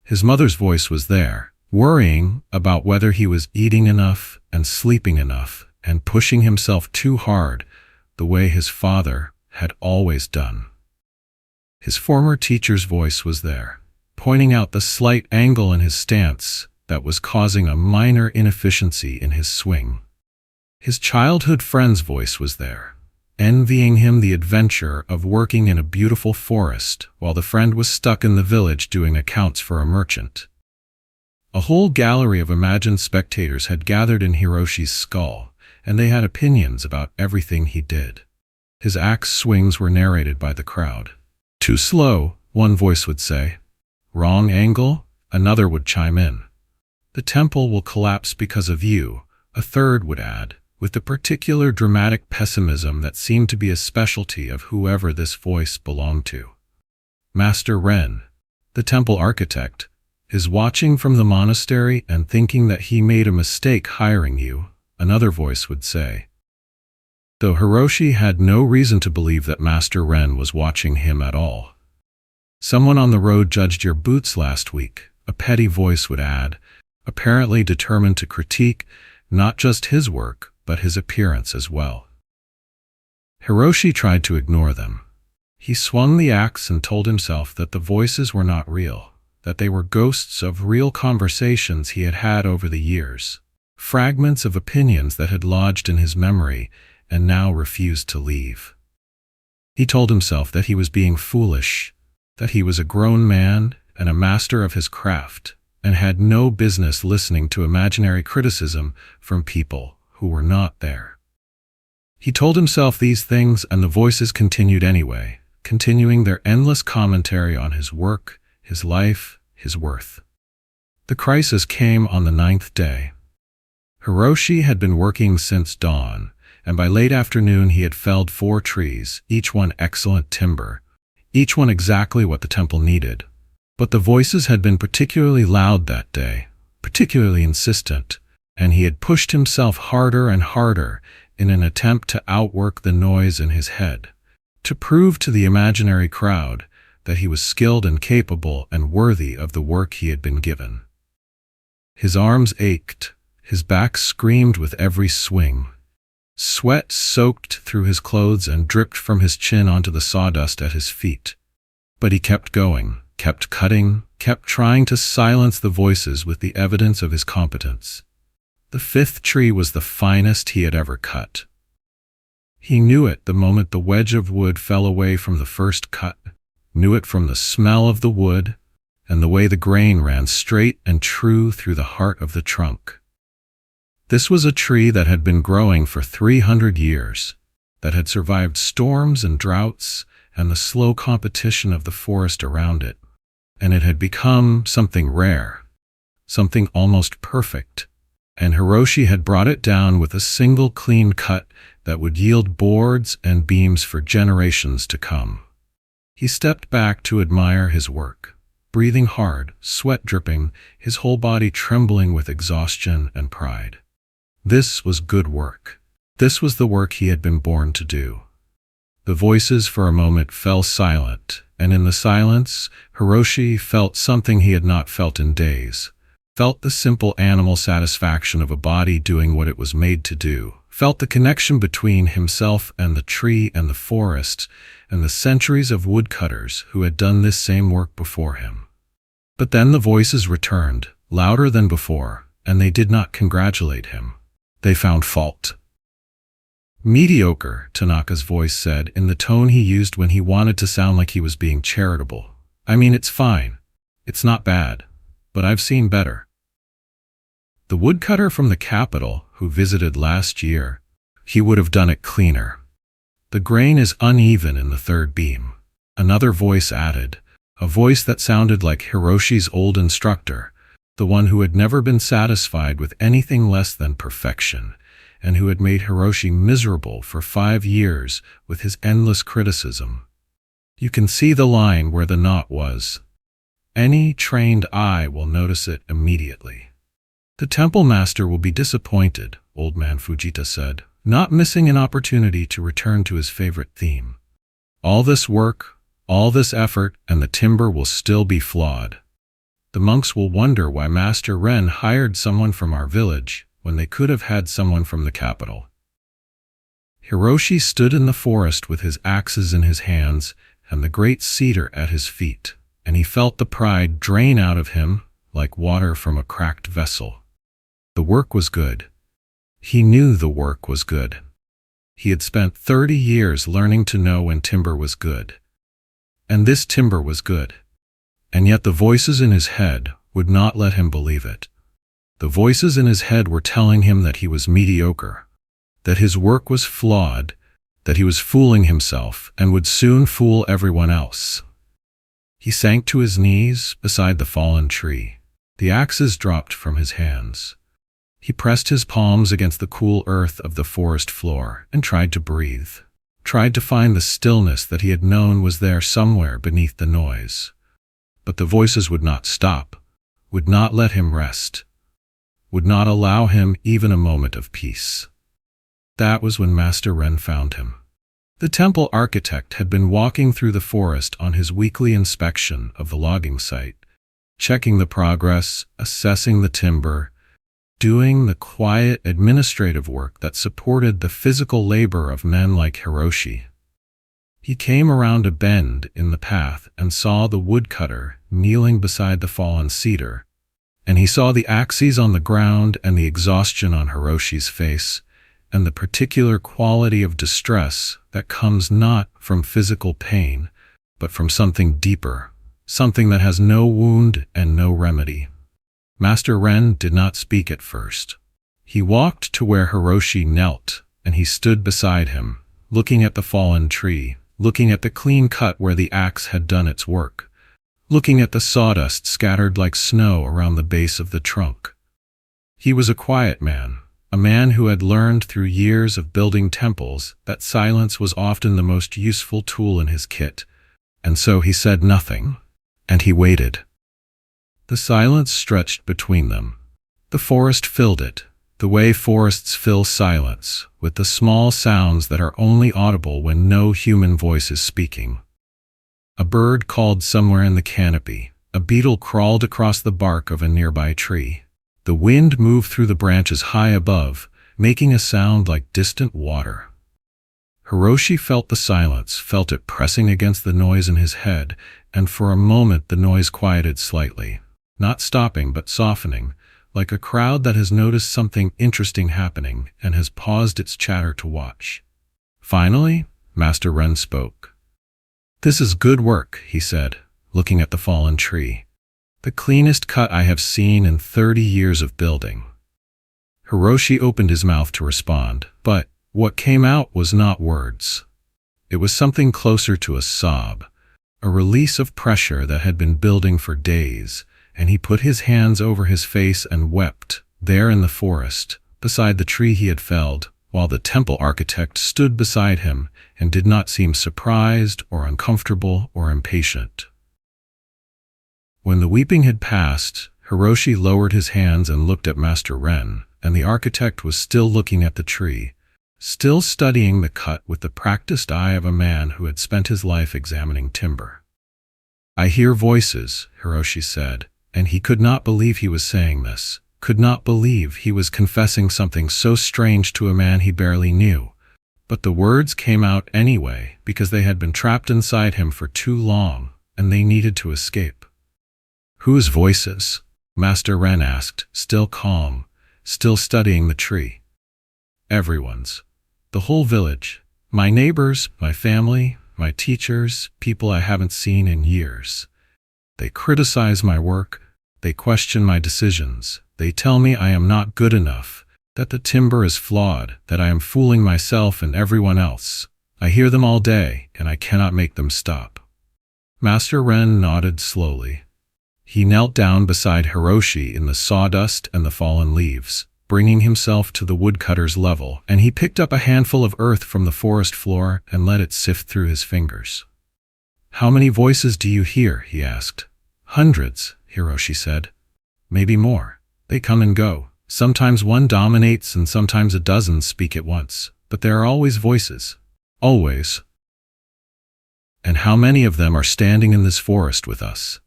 His mother's voice was there, worrying about whether he was eating enough and sleeping enough and pushing himself too hard, the way his father had always done. His former teacher's voice was there, pointing out the slight angle in his stance that was causing a minor inefficiency in his swing. His childhood friend's voice was there, envying him the adventure of working in a beautiful forest while the friend was stuck in the village doing accounts for a merchant. A whole gallery of imagined spectators had gathered in Hiroshi's skull, and they had opinions about everything he did. His axe swings were narrated by the crowd. "Too slow," one voice would say. "Wrong angle," another would chime in. "The temple will collapse because of you," a third would add, with the particular dramatic pessimism that seemed to be a specialty of whoever this voice belonged to. Master Ren, the temple architect, is watching from the monastery and thinking that he made a mistake hiring you, another voice would say. Though Hiroshi had no reason to believe that Master Ren was watching him at all. "Someone on the road judged your boots last week," a petty voice would add, apparently determined to critique not just his work, but his appearance as well. Hiroshi tried to ignore them. He swung the axe and told himself that the voices were not real, that they were ghosts of real conversations he had had over the years, fragments of opinions that had lodged in his memory and now refused to leave. He told himself that he was being foolish, that he was a grown man and a master of his craft, and had no business listening to imaginary criticism from people who were not there. He told himself these things, and the voices continued anyway, continuing their endless commentary on his work, his life, his worth. The crisis came on the 9th day. Hiroshi had been working since dawn, and by late afternoon he had felled 4 trees, each one excellent timber, each one exactly what the temple needed. But the voices had been particularly loud that day, particularly insistent, and he had pushed himself harder and harder in an attempt to outwork the noise in his head, to prove to the imaginary crowd that he was skilled and capable and worthy of the work he had been given. His arms ached, his back screamed with every swing. Sweat soaked through his clothes and dripped from his chin onto the sawdust at his feet. But he kept going, kept cutting, kept trying to silence the voices with the evidence of his competence. The 5th tree was the finest he had ever cut. He knew it the moment the wedge of wood fell away from the first cut, knew it from the smell of the wood and the way the grain ran straight and true through the heart of the trunk. This was a tree that had been growing for 300 years, that had survived storms and droughts and the slow competition of the forest around it, and it had become something rare, something almost perfect, and Hiroshi had brought it down with a single clean cut that would yield boards and beams for generations to come. He stepped back to admire his work, breathing hard, sweat dripping, his whole body trembling with exhaustion and pride. This was good work. This was the work he had been born to do. The voices for a moment fell silent, and in the silence, Hiroshi felt something he had not felt in days, felt the simple animal satisfaction of a body doing what it was made to do, felt the connection between himself and the tree and the forest and the centuries of woodcutters who had done this same work before him. But then the voices returned, louder than before, and they did not congratulate him. They found fault. "Mediocre," Tanaka's voice said in the tone he used when he wanted to sound like he was being charitable. "I mean, it's fine. It's not bad. But I've seen better." The woodcutter from the capital, who visited last year, he would have done it cleaner. "The grain is uneven in the 3rd beam," another voice added, a voice that sounded like Hiroshi's old instructor, the one who had never been satisfied with anything less than perfection, and who had made Hiroshi miserable for 5 years with his endless criticism. "You can see the line where the knot was. Any trained eye will notice it immediately." "The temple master will be disappointed," Old Man Fujita said, not missing an opportunity to return to his favorite theme. "All this work, all this effort, and the timber will still be flawed. The monks will wonder why Master Ren hired someone from our village when they could have had someone from the capital." Hiroshi stood in the forest with his axes in his hands and the great cedar at his feet, and he felt the pride drain out of him like water from a cracked vessel. The work was good. He knew the work was good. He had spent 30 years learning to know when timber was good. And this timber was good. And yet the voices in his head would not let him believe it. The voices in his head were telling him that he was mediocre, that his work was flawed, that he was fooling himself and would soon fool everyone else. He sank to his knees beside the fallen tree. The axes dropped from his hands. He pressed his palms against the cool earth of the forest floor and tried to breathe, tried to find the stillness that he had known was there somewhere beneath the noise. But the voices would not stop, would not let him rest, would not allow him even a moment of peace. That was when Master Ren found him. The temple architect had been walking through the forest on his weekly inspection of the logging site, checking the progress, assessing the timber, doing the quiet administrative work that supported the physical labor of men like Hiroshi. He came around a bend in the path and saw the woodcutter kneeling beside the fallen cedar, and he saw the axes on the ground and the exhaustion on Hiroshi's face, and the particular quality of distress that comes not from physical pain, but from something deeper, something that has no wound and no remedy. Master Ren did not speak at first. He walked to where Hiroshi knelt, and he stood beside him, looking at the fallen tree, looking at the clean cut where the axe had done its work, looking at the sawdust scattered like snow around the base of the trunk. He was a quiet man, a man who had learned through years of building temples that silence was often the most useful tool in his kit, and so he said nothing, and he waited. The silence stretched between them. The forest filled it, the way forests fill silence, with the small sounds that are only audible when no human voice is speaking. A bird called somewhere in the canopy. A beetle crawled across the bark of a nearby tree. The wind moved through the branches high above, making a sound like distant water. Hiroshi felt the silence, felt it pressing against the noise in his head, and for a moment the noise quieted slightly, not stopping but softening, like a crowd that has noticed something interesting happening and has paused its chatter to watch. Finally, Master Ren spoke. "This is good work," he said, looking at the fallen tree. "The cleanest cut I have seen in 30 years of building." Hiroshi opened his mouth to respond, but what came out was not words. It was something closer to a sob, a release of pressure that had been building for days, and he put his hands over his face and wept, there in the forest, beside the tree he had felled, while the temple architect stood beside him and did not seem surprised or uncomfortable or impatient. When the weeping had passed, Hiroshi lowered his hands and looked at Master Ren, and the architect was still looking at the tree, still studying the cut with the practiced eye of a man who had spent his life examining timber. "I hear voices," Hiroshi said, and he could not believe he was saying this, could not believe he was confessing something so strange to a man he barely knew. But the words came out anyway because they had been trapped inside him for too long, and they needed to escape. "Whose voices?" Master Ren asked, still calm, still studying the tree. "Everyone's. The whole village. My neighbors, my family, my teachers, people I haven't seen in years. They criticize my work, they question my decisions, they tell me I am not good enough, that the timber is flawed, that I am fooling myself and everyone else. I hear them all day, and I cannot make them stop." Master Ren nodded slowly. He knelt down beside Hiroshi in the sawdust and the fallen leaves, bringing himself to the woodcutter's level, and he picked up a handful of earth from the forest floor and let it sift through his fingers. "How many voices do you hear?" he asked. "Hundreds," Hiroshi said. "Maybe more. They come and go. Sometimes one dominates and sometimes a dozen speak at once, but there are always voices. Always." "And how many of them are standing in this forest with us?"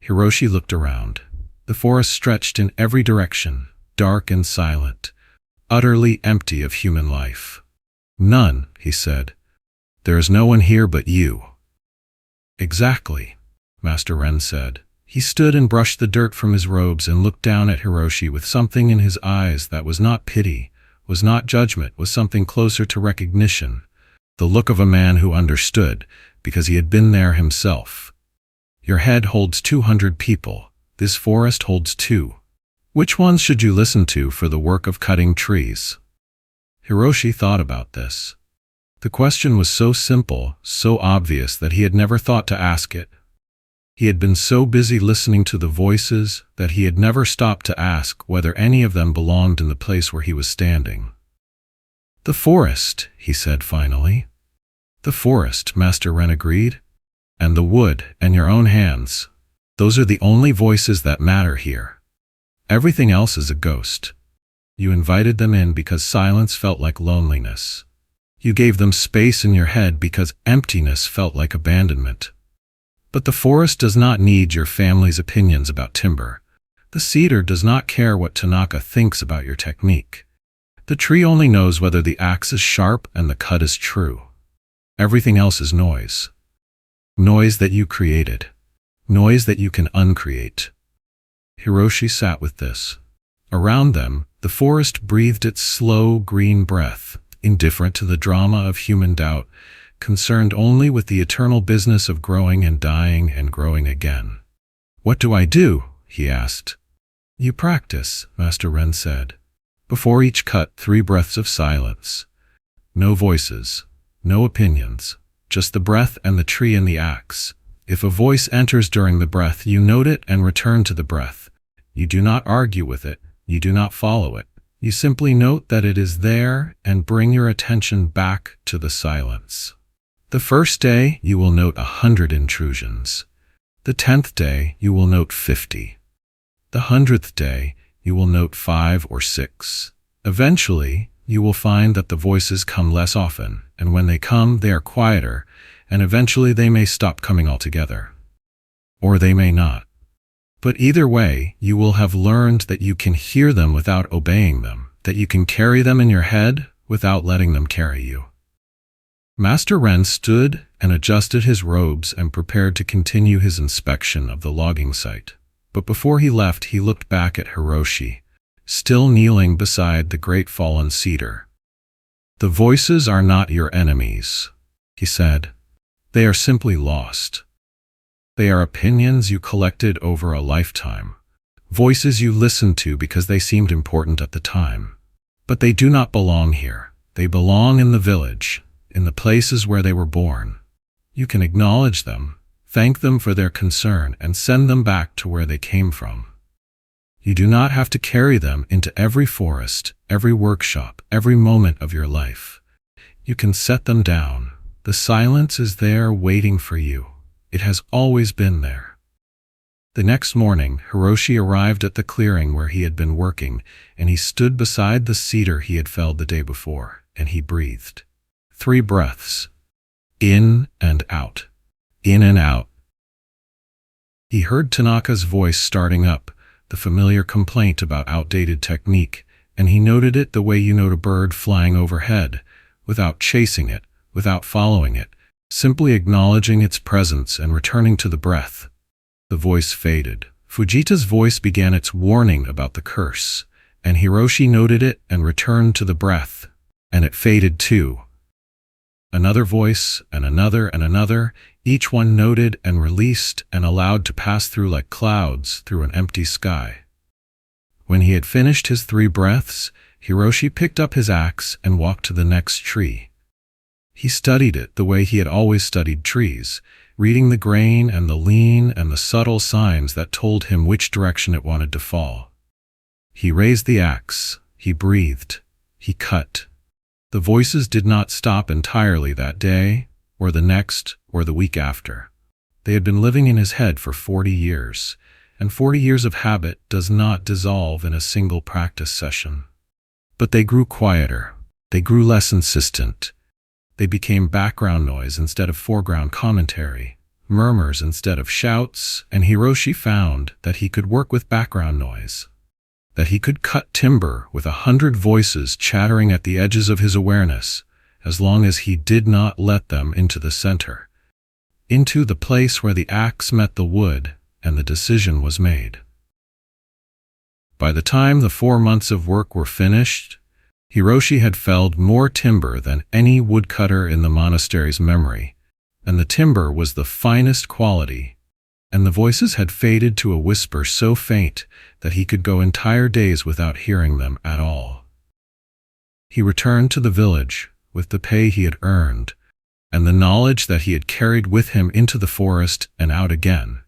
Hiroshi looked around. The forest stretched in every direction, dark and silent, utterly empty of human life. "None," he said. "There is no one here but you." "Exactly," Master Ren said. He stood and brushed the dirt from his robes and looked down at Hiroshi with something in his eyes that was not pity, was not judgment, was something closer to recognition, the look of a man who understood, because he had been there himself. "Your head holds 200 people. This forest holds 2. Which ones should you listen to for the work of cutting trees?" Hiroshi thought about this. The question was so simple, so obvious that he had never thought to ask it. He had been so busy listening to the voices that he had never stopped to ask whether any of them belonged in the place where he was standing. "The forest," he said finally. "The forest," Master Ren agreed. "And the wood, and your own hands. Those are the only voices that matter here. Everything else is a ghost. You invited them in because silence felt like loneliness. You gave them space in your head because emptiness felt like abandonment. But the forest does not need your family's opinions about timber. The cedar does not care what Tanaka thinks about your technique. The tree only knows whether the axe is sharp and the cut is true. Everything else is noise. Noise that you created. Noise that you can uncreate. Hiroshi sat with this. Around them, the forest breathed its slow, green breath, indifferent to the drama of human doubt, concerned only with the eternal business of growing and dying and growing again. "What do I do?" he asked. "You practice," Master Ren said. "Before each cut, 3 breaths of silence. No voices, no opinions, just the breath and the tree and the axe. If a voice enters during the breath, you note it and return to the breath. You do not argue with it, you do not follow it. You simply note that it is there and bring your attention back to the silence. The first day, you will note 100 intrusions. The 10th day, you will note 50. The 100th day, you will note 5 or 6. Eventually, you will find that the voices come less often, and when they come, they are quieter, and eventually they may stop coming altogether. Or they may not. But either way, you will have learned that you can hear them without obeying them, that you can carry them in your head without letting them carry you." Master Ren stood and adjusted his robes and prepared to continue his inspection of the logging site. But before he left, he looked back at Hiroshi, still kneeling beside the great fallen cedar. "The voices are not your enemies," he said. "They are simply lost. They are opinions you collected over a lifetime, voices you listened to because they seemed important at the time. But they do not belong here. They belong in the village, in the places where they were born. You can acknowledge them, thank them for their concern, and send them back to where they came from. You do not have to carry them into every forest, every workshop, every moment of your life. You can set them down. The silence is there waiting for you. It has always been there." The next morning, Hiroshi arrived at the clearing where he had been working, and he stood beside the cedar he had felled the day before, and he breathed. 3 breaths. In and out. In and out. He heard Tanaka's voice starting up, the familiar complaint about outdated technique, and he noted it the way you note a bird flying overhead, without chasing it, without following it, simply acknowledging its presence and returning to the breath. The voice faded. Fujita's voice began its warning about the curse, and Hiroshi noted it and returned to the breath, and it faded too. Another voice, and another, each one noted and released and allowed to pass through like clouds through an empty sky. When he had finished his 3 breaths, Hiroshi picked up his axe and walked to the next tree. He studied it the way he had always studied trees, reading the grain and the lean and the subtle signs that told him which direction it wanted to fall. He raised the axe, he breathed, he cut. The voices did not stop entirely that day, or the next, or the week after. They had been living in his head for 40 years, and 40 years of habit does not dissolve in a single practice session. But they grew quieter, they grew less insistent. They became background noise instead of foreground commentary, murmurs instead of shouts, and Hiroshi found that he could work with background noise, that he could cut timber with 100 voices chattering at the edges of his awareness, as long as he did not let them into the center, into the place where the axe met the wood and the decision was made. By the time the 4 months of work were finished, Hiroshi had felled more timber than any woodcutter in the monastery's memory, and the timber was the finest quality, and the voices had faded to a whisper so faint that he could go entire days without hearing them at all. He returned to the village with the pay he had earned, and the knowledge that he had carried with him into the forest and out again,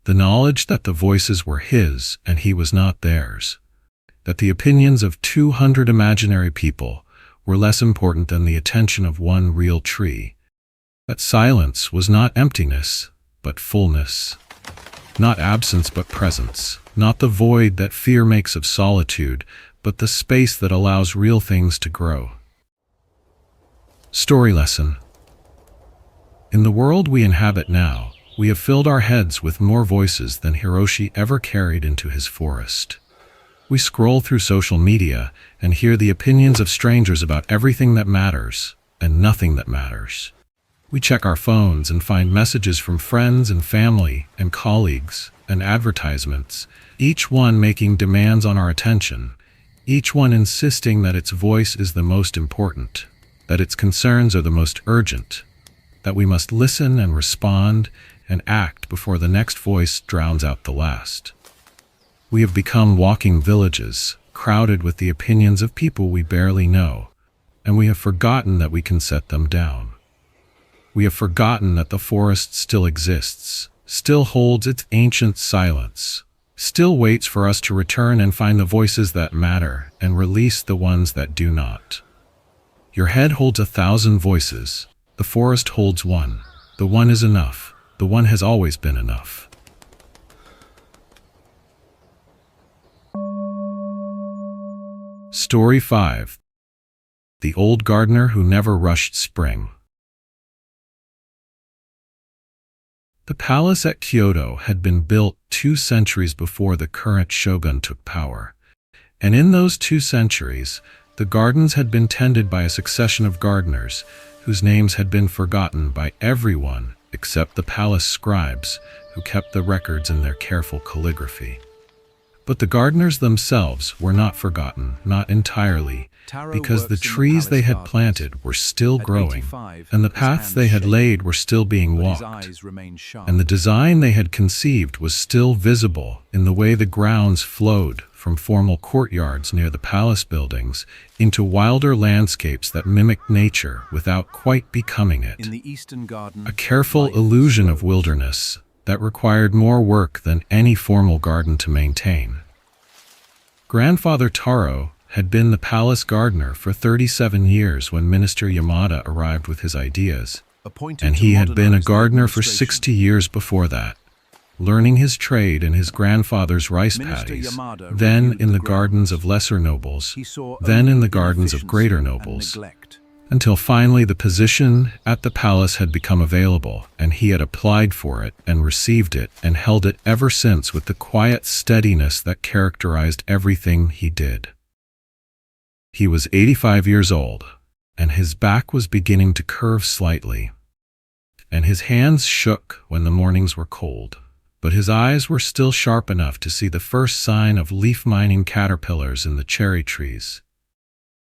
the knowledge that the voices were his and he was not theirs, that the opinions of 200 imaginary people were less important than the attention of one real tree, that silence was not emptiness, but fullness, not absence but presence, not the void that fear makes of solitude, but the space that allows real things to grow. Story lesson. In the world we inhabit now, we have filled our heads with more voices than Hiroshi ever carried into his forest. We scroll through social media and hear the opinions of strangers about everything that matters and nothing that matters. We check our phones and find messages from friends and family and colleagues and advertisements, each one making demands on our attention, each one insisting that its voice is the most important, that its concerns are the most urgent, that we must listen and respond and act before the next voice drowns out the last. We have become walking villages, crowded with the opinions of people we barely know, and we have forgotten that we can set them down. We have forgotten that the forest still exists, still holds its ancient silence, still waits for us to return and find the voices that matter and release the ones that do not. Your head holds 1,000 voices. The forest holds one. The one is enough. The one has always been enough. Story 5. The Old Gardener Who Never Rushed Spring. The palace at Kyoto had been built 2 centuries before the current shogun took power, and in those 2 centuries, the gardens had been tended by a succession of gardeners whose names had been forgotten by everyone except the palace scribes who kept the records in their careful calligraphy. But the gardeners themselves were not forgotten, not entirely, because the trees they had planted were still growing, and the paths they had laid were still being walked, and the design they had conceived was still visible in the way the grounds flowed from formal courtyards near the palace buildings into wilder landscapes that mimicked nature without quite becoming it. In the eastern garden, A careful illusion of wilderness that required more work than any formal garden to maintain. Grandfather Taro had been the palace gardener for 37 years when Minister Yamada arrived with his ideas, and he had been a gardener for 60 years before that, learning his trade in his grandfather's rice paddies, then in the gardens of lesser nobles, then in the gardens of greater nobles, until finally the position at the palace had become available, and he had applied for it and received it and held it ever since with the quiet steadiness that characterized everything he did. He was 85 years old, and his back was beginning to curve slightly, and his hands shook when the mornings were cold, but his eyes were still sharp enough to see the first sign of leaf-mining caterpillars in the cherry trees.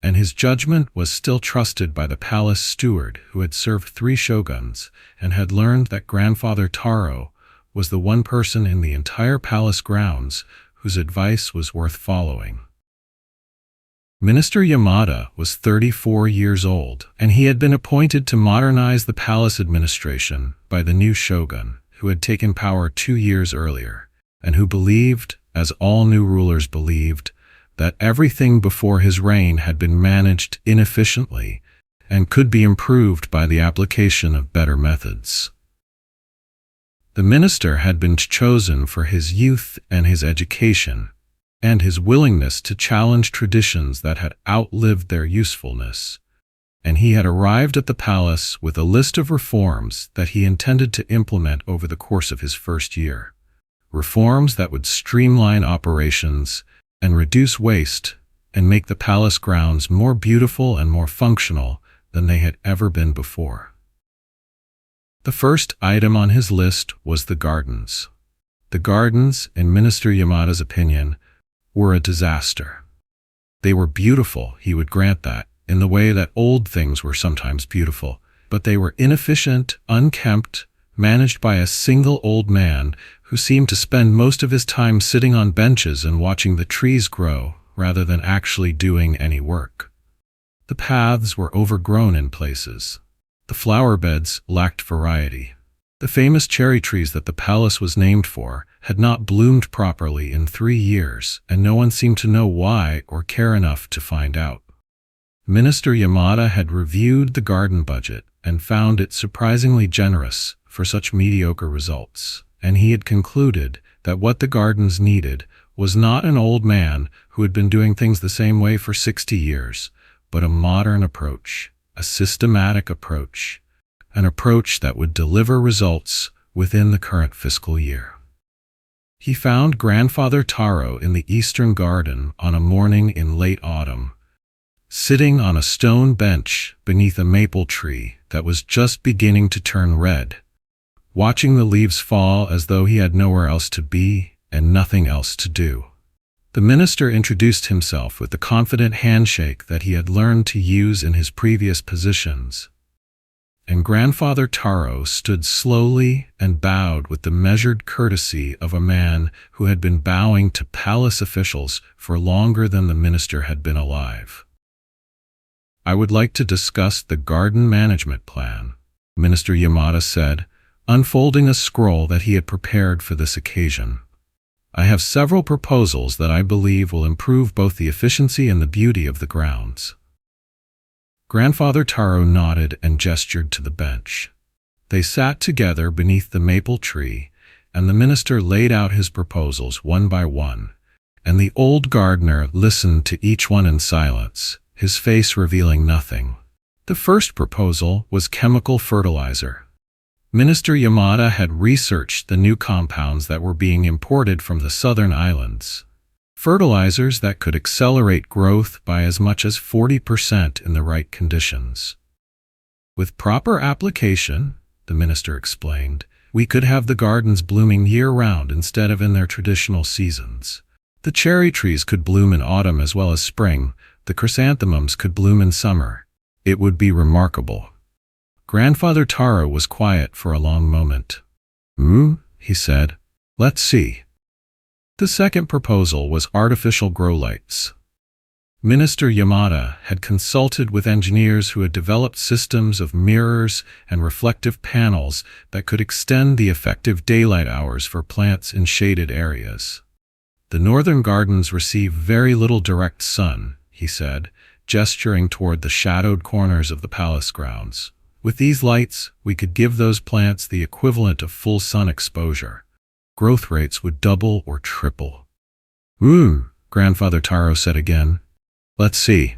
And his judgment was still trusted by the palace steward who had served 3 shoguns and had learned that Grandfather Taro was the one person in the entire palace grounds whose advice was worth following. Minister Yamada was 34 years old, and he had been appointed to modernize the palace administration by the new shogun, who had taken power 2 years earlier, and who believed, as all new rulers believed, that everything before his reign had been managed inefficiently and could be improved by the application of better methods. The minister had been chosen for his youth and his education, and his willingness to challenge traditions that had outlived their usefulness, and he had arrived at the palace with a list of reforms that he intended to implement over the course of his first year, reforms that would streamline operations and reduce waste and make the palace grounds more beautiful and more functional than they had ever been before. The first item on his list was the gardens. The gardens, in Minister Yamada's opinion, were a disaster. They were beautiful, he would grant that, in the way that old things were sometimes beautiful, but they were inefficient, unkempt, managed by a single old man who seemed to spend most of his time sitting on benches and watching the trees grow rather than actually doing any work. The paths were overgrown in places. The flower beds lacked variety. The famous cherry trees that the palace was named for had not bloomed properly in 3 years, and no one seemed to know why or care enough to find out. Minister Yamada had reviewed the garden budget and found it surprisingly generous for such mediocre results, and he had concluded that what the gardens needed was not an old man who had been doing things the same way for 60 years, but a modern approach, a systematic approach, an approach that would deliver results within the current fiscal year. He found Grandfather Taro in the eastern garden on a morning in late autumn, sitting on a stone bench beneath a maple tree, that was just beginning to turn red, watching the leaves fall as though he had nowhere else to be and nothing else to do. The minister introduced himself with the confident handshake that he had learned to use in his previous positions, and Grandfather Taro stood slowly and bowed with the measured courtesy of a man who had been bowing to palace officials for longer than the minister had been alive. "I would like to discuss the garden management plan," Minister Yamada said, unfolding a scroll that he had prepared for this occasion. "I have several proposals that I believe will improve both the efficiency and the beauty of the grounds." Grandfather Taro nodded and gestured to the bench. They sat together beneath the maple tree, and the minister laid out his proposals one by one, and the old gardener listened to each one in silence, his face revealing nothing. The first proposal was chemical fertilizer. Minister Yamada had researched the new compounds that were being imported from the southern islands. Fertilizers that could accelerate growth by as much as 40% in the right conditions. "With proper application," the minister explained, "we could have the gardens blooming year-round instead of in their traditional seasons. The cherry trees could bloom in autumn as well as spring. The chrysanthemums could bloom in summer. It would be remarkable." Grandfather Taro was quiet for a long moment. He said. "Let's see." The second proposal was artificial grow lights. Minister Yamada had consulted with engineers who had developed systems of mirrors and reflective panels that could extend the effective daylight hours for plants in shaded areas. "The northern gardens receive very little direct sun," he said, gesturing toward the shadowed corners of the palace grounds. "With these lights, we could give those plants the equivalent of full sun exposure. Growth rates would double or triple." Grandfather Taro said again. "Let's see."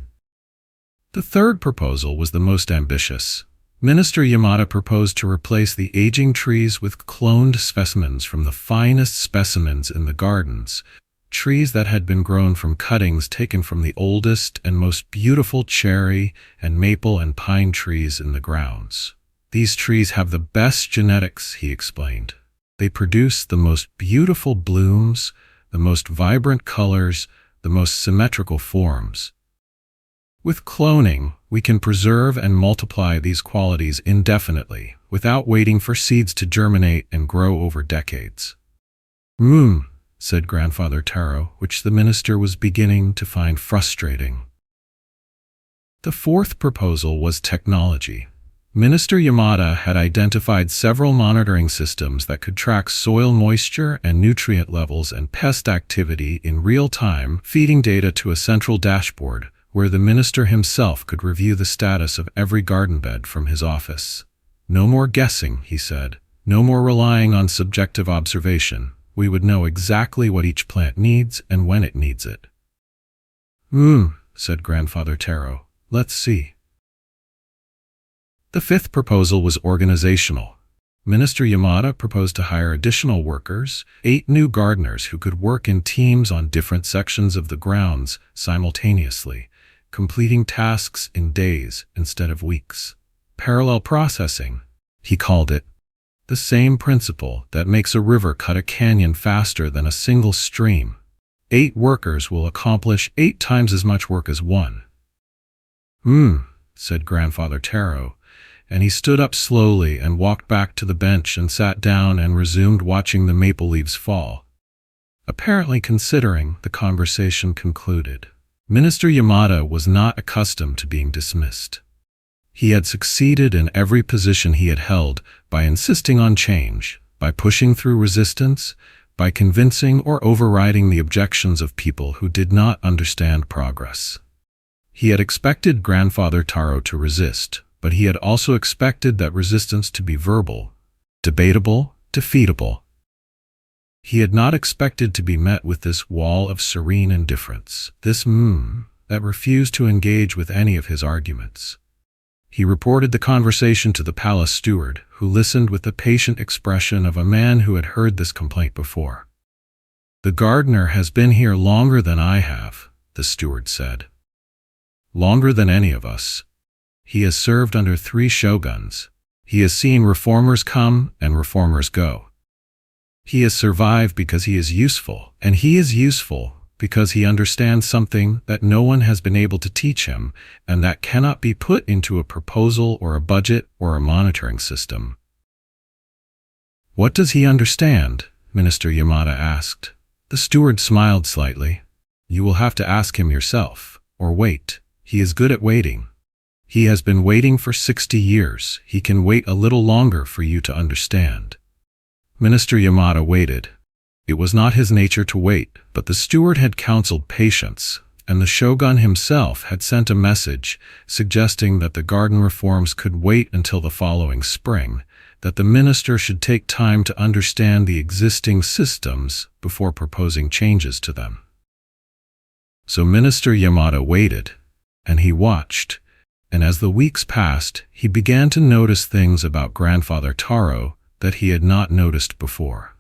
The third proposal was the most ambitious. Minister Yamada proposed to replace the aging trees with cloned specimens from the finest specimens in the gardens, trees that had been grown from cuttings taken from the oldest and most beautiful cherry and maple and pine trees in the grounds. "These trees have the best genetics," he explained. "They produce the most beautiful blooms, the most vibrant colors, the most symmetrical forms. With cloning, we can preserve and multiply these qualities indefinitely, without waiting for seeds to germinate and grow over decades." Said Grandfather Taro, which the minister was beginning to find frustrating. The fourth proposal was technology. Minister Yamada had identified several monitoring systems that could track soil moisture and nutrient levels and pest activity in real time, feeding data to a central dashboard where the minister himself could review the status of every garden bed from his office. "No more guessing," he said. "No more relying on subjective observation. We would know exactly what each plant needs and when it needs it." Said Grandfather Taro. "Let's see." The fifth proposal was organizational. Minister Yamada proposed to hire additional workers, 8 new gardeners who could work in teams on different sections of the grounds simultaneously, completing tasks in days instead of weeks. Parallel processing, he called it. The same principle that makes a river cut a canyon faster than a single stream. 8 workers will accomplish 8 times as much work as one. Said Grandfather Taro, and he stood up slowly and walked back to the bench and sat down and resumed watching the maple leaves fall. Apparently considering, the conversation concluded. Minister Yamada was not accustomed to being dismissed. He had succeeded in every position he had held by insisting on change, by pushing through resistance, by convincing or overriding the objections of people who did not understand progress. He had expected Grandfather Taro to resist, but he had also expected that resistance to be verbal, debatable, defeatable. He had not expected to be met with this wall of serene indifference, this that refused to engage with any of his arguments. He reported the conversation to the palace steward, who listened with the patient expression of a man who had heard this complaint before. "The gardener has been here longer than I have," the steward said. "Longer than any of us." He has served under 3 shoguns. He has seen reformers come and reformers go. He has survived because he is useful, and he is useful because he understands something that no one has been able to teach him, and that cannot be put into a proposal or a budget or a monitoring system. What does he understand? Minister Yamada asked. The steward smiled slightly. You will have to ask him yourself, or wait. He is good at waiting. He has been waiting for 60 years. He can wait a little longer for you to understand. Minister Yamada waited. It was not his nature to wait, but the steward had counseled patience, and the shogun himself had sent a message suggesting that the garden reforms could wait until the following spring, that the minister should take time to understand the existing systems before proposing changes to them. So Minister Yamada waited, and he watched, and as the weeks passed, he began to notice things about Grandfather Taro that he had not noticed before.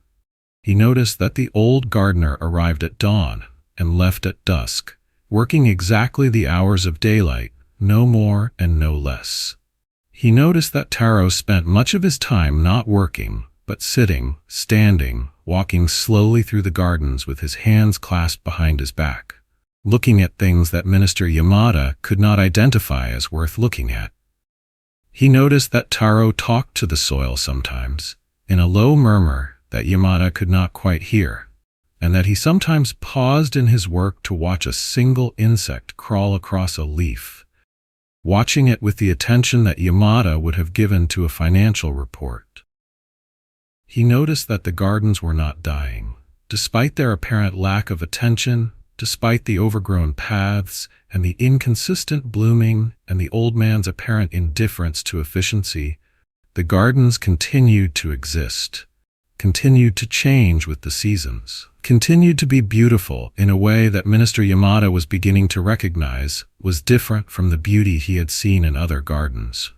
He noticed that the old gardener arrived at dawn and left at dusk, working exactly the hours of daylight, no more and no less. He noticed that Taro spent much of his time not working, but sitting, standing, walking slowly through the gardens with his hands clasped behind his back, looking at things that Minister Yamada could not identify as worth looking at. He noticed that Taro talked to the soil sometimes, in a low murmur that Yamada could not quite hear, and that he sometimes paused in his work to watch a single insect crawl across a leaf, watching it with the attention that Yamada would have given to a financial report. He noticed that the gardens were not dying, despite their apparent lack of attention, despite the overgrown paths and the inconsistent blooming and the old man's apparent indifference to efficiency. The gardens continued to exist, continued to change with the seasons, continued to be beautiful in a way that Minister Yamada was beginning to recognize was different from the beauty he had seen in other gardens.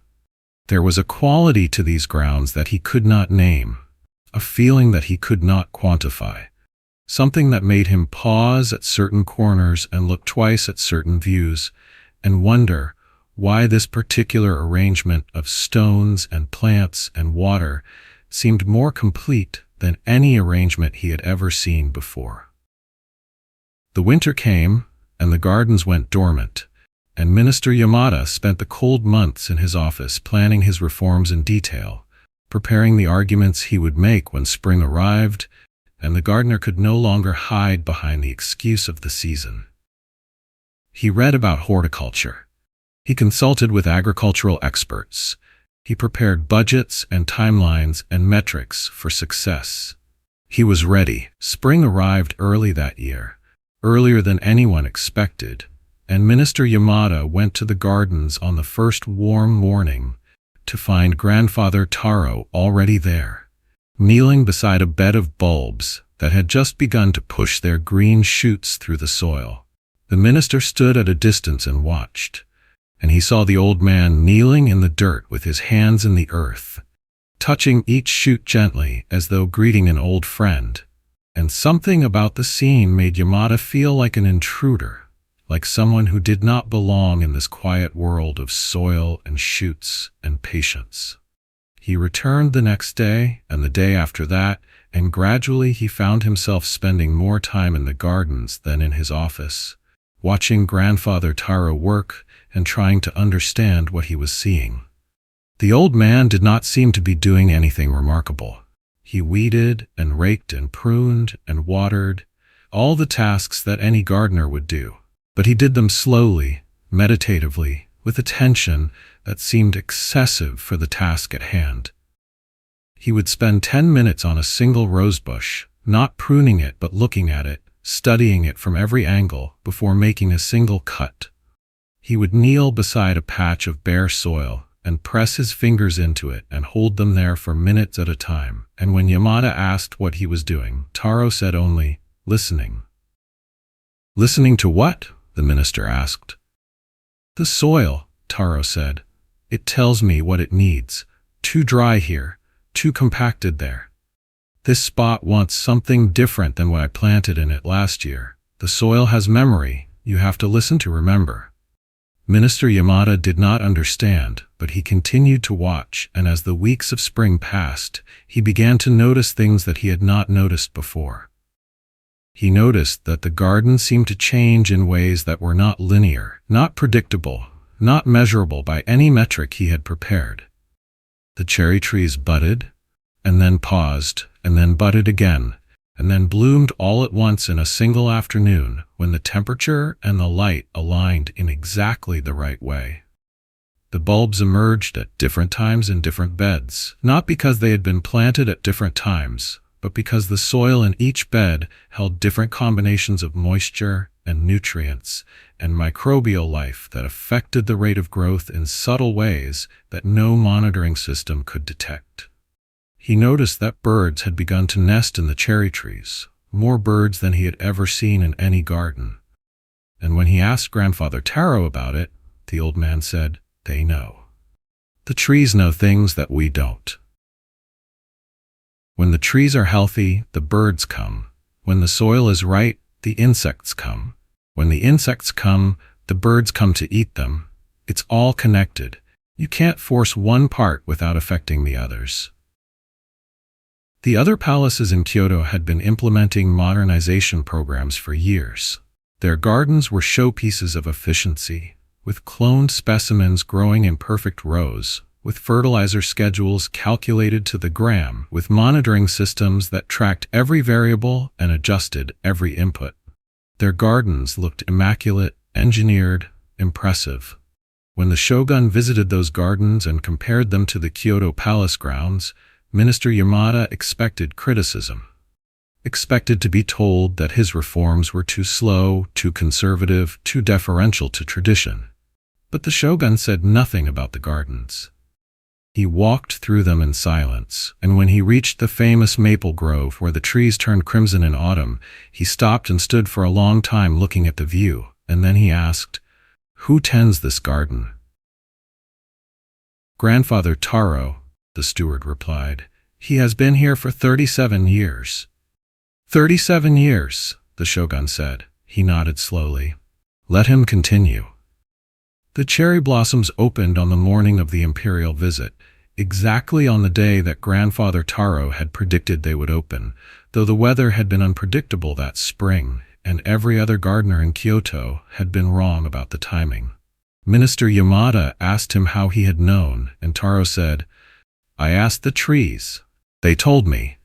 There was a quality to these grounds that he could not name, a feeling that he could not quantify, something that made him pause at certain corners and look twice at certain views and wonder why this particular arrangement of stones and plants and water seemed more complete than any arrangement he had ever seen before. The winter came, and the gardens went dormant, and Minister Yamada spent the cold months in his office planning his reforms in detail, preparing the arguments he would make when spring arrived, and the gardener could no longer hide behind the excuse of the season. He read about horticulture. He consulted with agricultural experts. He prepared budgets and timelines and metrics for success. He was ready. Spring arrived early that year, earlier than anyone expected, and Minister Yamada went to the gardens on the first warm morning to find Grandfather Taro already there, kneeling beside a bed of bulbs that had just begun to push their green shoots through the soil. The minister stood at a distance and watched, and he saw the old man kneeling in the dirt with his hands in the earth, touching each shoot gently as though greeting an old friend. And something about the scene made Yamada feel like an intruder, like someone who did not belong in this quiet world of soil and shoots and patience. He returned the next day and the day after that, and gradually he found himself spending more time in the gardens than in his office, watching Grandfather Taro work and trying to understand what he was seeing. The old man did not seem to be doing anything remarkable. He weeded and raked and pruned and watered, all the tasks that any gardener would do, but he did them slowly, meditatively, with attention that seemed excessive for the task at hand. He would spend 10 minutes on a single rosebush, not pruning it but looking at it, studying it from every angle before making a single cut. He would kneel beside a patch of bare soil and press his fingers into it and hold them there for minutes at a time, and when Yamada asked what he was doing, Taro said only, "Listening." "Listening to what?" the minister asked. "The soil," Taro said. "It tells me what it needs. Too dry here, too compacted there. This spot wants something different than what I planted in it last year. The soil has memory. You have to listen to remember." Minister Yamada did not understand, but he continued to watch, and as the weeks of spring passed, he began to notice things that he had not noticed before. He noticed that the garden seemed to change in ways that were not linear, not predictable, not measurable by any metric he had prepared. The cherry trees budded, and then paused, and then budded again, and then bloomed all at once in a single afternoon when the temperature and the light aligned in exactly the right way. The bulbs emerged at different times in different beds, not because they had been planted at different times, but because the soil in each bed held different combinations of moisture and nutrients and microbial life that affected the rate of growth in subtle ways that no monitoring system could detect. He noticed that birds had begun to nest in the cherry trees, more birds than he had ever seen in any garden. And when he asked Grandfather Taro about it, the old man said, "They know. The trees know things that we don't. When the trees are healthy, the birds come. When the soil is right, the insects come. When the insects come, the birds come to eat them. It's all connected. You can't force one part without affecting the others." The other palaces in Kyoto had been implementing modernization programs for years. Their gardens were showpieces of efficiency, with cloned specimens growing in perfect rows, with fertilizer schedules calculated to the gram, with monitoring systems that tracked every variable and adjusted every input. Their gardens looked immaculate, engineered, impressive. When the shogun visited those gardens and compared them to the Kyoto palace grounds, Minister Yamada expected criticism, expected to be told that his reforms were too slow, too conservative, too deferential to tradition. But the shogun said nothing about the gardens. He walked through them in silence, and when he reached the famous maple grove where the trees turned crimson in autumn, he stopped and stood for a long time looking at the view, and then he asked, "Who tends this garden?" "Grandfather Taro," the steward replied. "He has been here for 37 years. 37 years, the shogun said. He nodded slowly. "Let him continue." The cherry blossoms opened on the morning of the imperial visit, exactly on the day that Grandfather Taro had predicted they would open, though the weather had been unpredictable that spring, and every other gardener in Kyoto had been wrong about the timing. Minister Yamada asked him how he had known, and Taro said, "I asked the trees. They told me."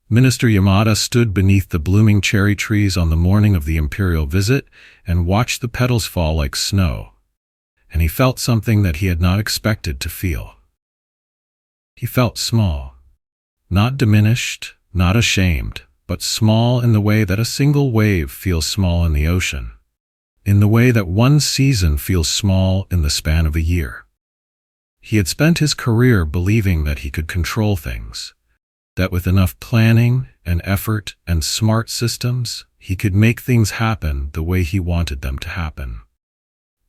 Minister Yamada stood beneath the blooming cherry trees on the morning of the imperial visit and watched the petals fall like snow, and he felt something that he had not expected to feel. He felt small, not diminished, not ashamed, but small in the way that a single wave feels small in the ocean, in the way that one season feels small in the span of a year. He had spent his career believing that he could control things, that with enough planning and effort and smart systems, he could make things happen the way he wanted them to happen.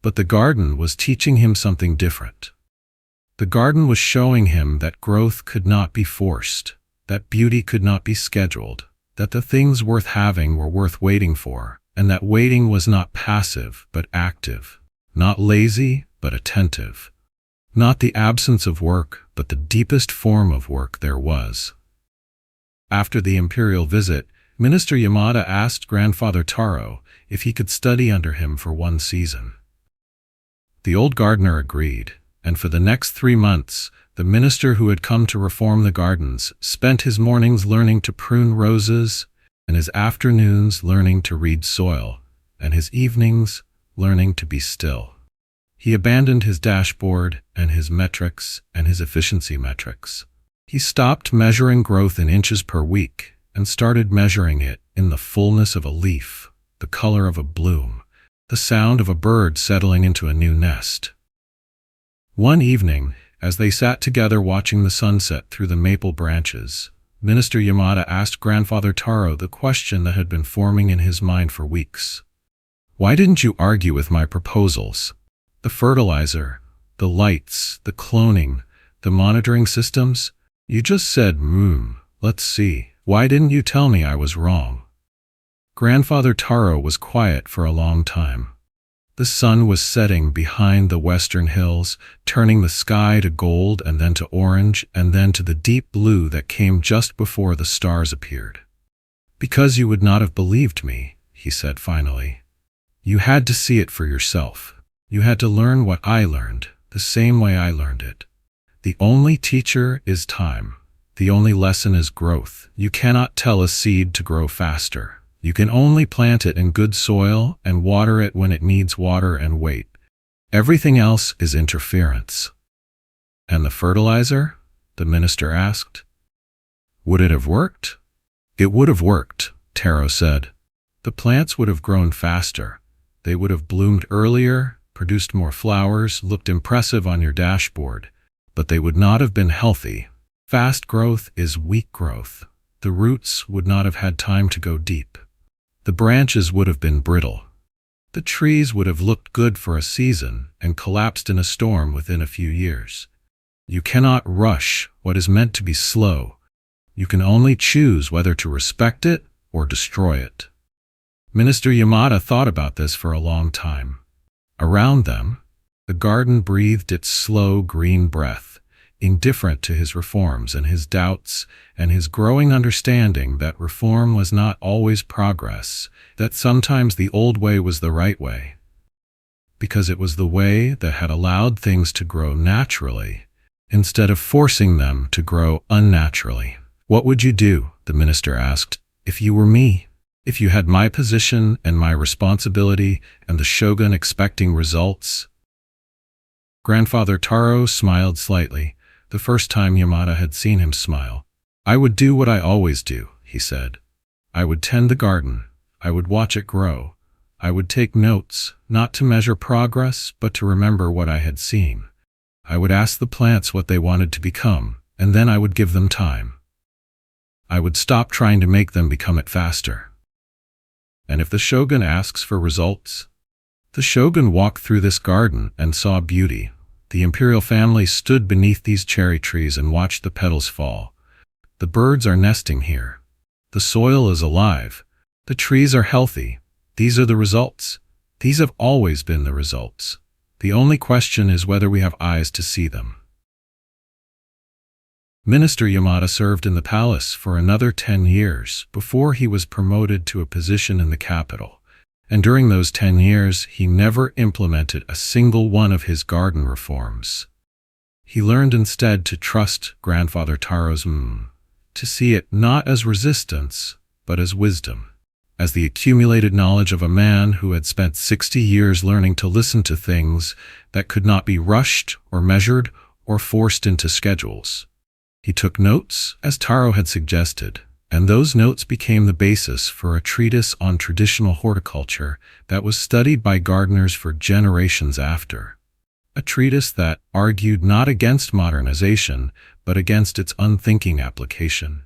But the garden was teaching him something different. The garden was showing him that growth could not be forced, that beauty could not be scheduled, that the things worth having were worth waiting for, and that waiting was not passive but active, not lazy but attentive, not the absence of work but the deepest form of work there was. After the imperial visit, Minister Yamada asked Grandfather Taro if he could study under him for one season. The old gardener agreed, and for the next 3 months, the minister who had come to reform the gardens spent his mornings learning to prune roses, and his afternoons learning to read soil, and his evenings learning to be still. He abandoned his dashboard and his metrics and his efficiency metrics. He stopped measuring growth in inches per week and started measuring it in the fullness of a leaf, the color of a bloom, the sound of a bird settling into a new nest. One evening, as they sat together watching the sunset through the maple branches, Minister Yamada asked Grandfather Taro the question that had been forming in his mind for weeks. "Why didn't you argue with my proposals? The fertilizer, the lights, the cloning, the monitoring systems? You just said, let's see. Why didn't you tell me I was wrong?" Grandfather Taro was quiet for a long time. The sun was setting behind the western hills, turning the sky to gold and then to orange and then to the deep blue that came just before the stars appeared. "Because you would not have believed me," he said finally. "You had to see it for yourself. You had to learn what I learned, the same way I learned it. The only teacher is time. The only lesson is growth. You cannot tell a seed to grow faster. You can only plant it in good soil and water it when it needs water and wait. Everything else is interference." "And the fertilizer?" the minister asked. "Would it have worked?" "It would have worked," Taro said. "The plants would have grown faster. They would have bloomed earlier, produced more flowers, looked impressive on your dashboard, but they would not have been healthy. Fast growth is weak growth. The roots would not have had time to go deep. The branches would have been brittle. The trees would have looked good for a season and collapsed in a storm within a few years. You cannot rush what is meant to be slow. You can only choose whether to respect it or destroy it." Minister Yamada thought about this for a long time. Around them, the garden breathed its slow green breath, indifferent to his reforms and his doubts and his growing understanding that reform was not always progress, that sometimes the old way was the right way, because it was the way that had allowed things to grow naturally, instead of forcing them to grow unnaturally. "What would you do," the minister asked, "if you were me? If you had my position and my responsibility and the shogun expecting results?" Grandfather Taro smiled slightly, the first time Yamada had seen him smile. "I would do what I always do," he said. "I would tend the garden. I would watch it grow. I would take notes, not to measure progress, but to remember what I had seen. I would ask the plants what they wanted to become, and then I would give them time. I would stop trying to make them become it faster. And if the shogun asks for results?" The shogun walked through this garden and saw beauty. The imperial family stood beneath these cherry trees and watched the petals fall. The birds are nesting here. The soil is alive. The trees are healthy. These are the results. These have always been the results. The only question is whether we have eyes to see them. Minister Yamada served in the palace for another 10 years before he was promoted to a position in the capital. And during those 10 years, he never implemented a single one of his garden reforms. He learned instead to trust Grandfather Taro's to see it not as resistance, but as wisdom, as the accumulated knowledge of a man who had spent 60 years learning to listen to things that could not be rushed or measured or forced into schedules. He took notes, as Taro had suggested, and those notes became the basis for a treatise on traditional horticulture that was studied by gardeners for generations after. A treatise that argued not against modernization, but against its unthinking application.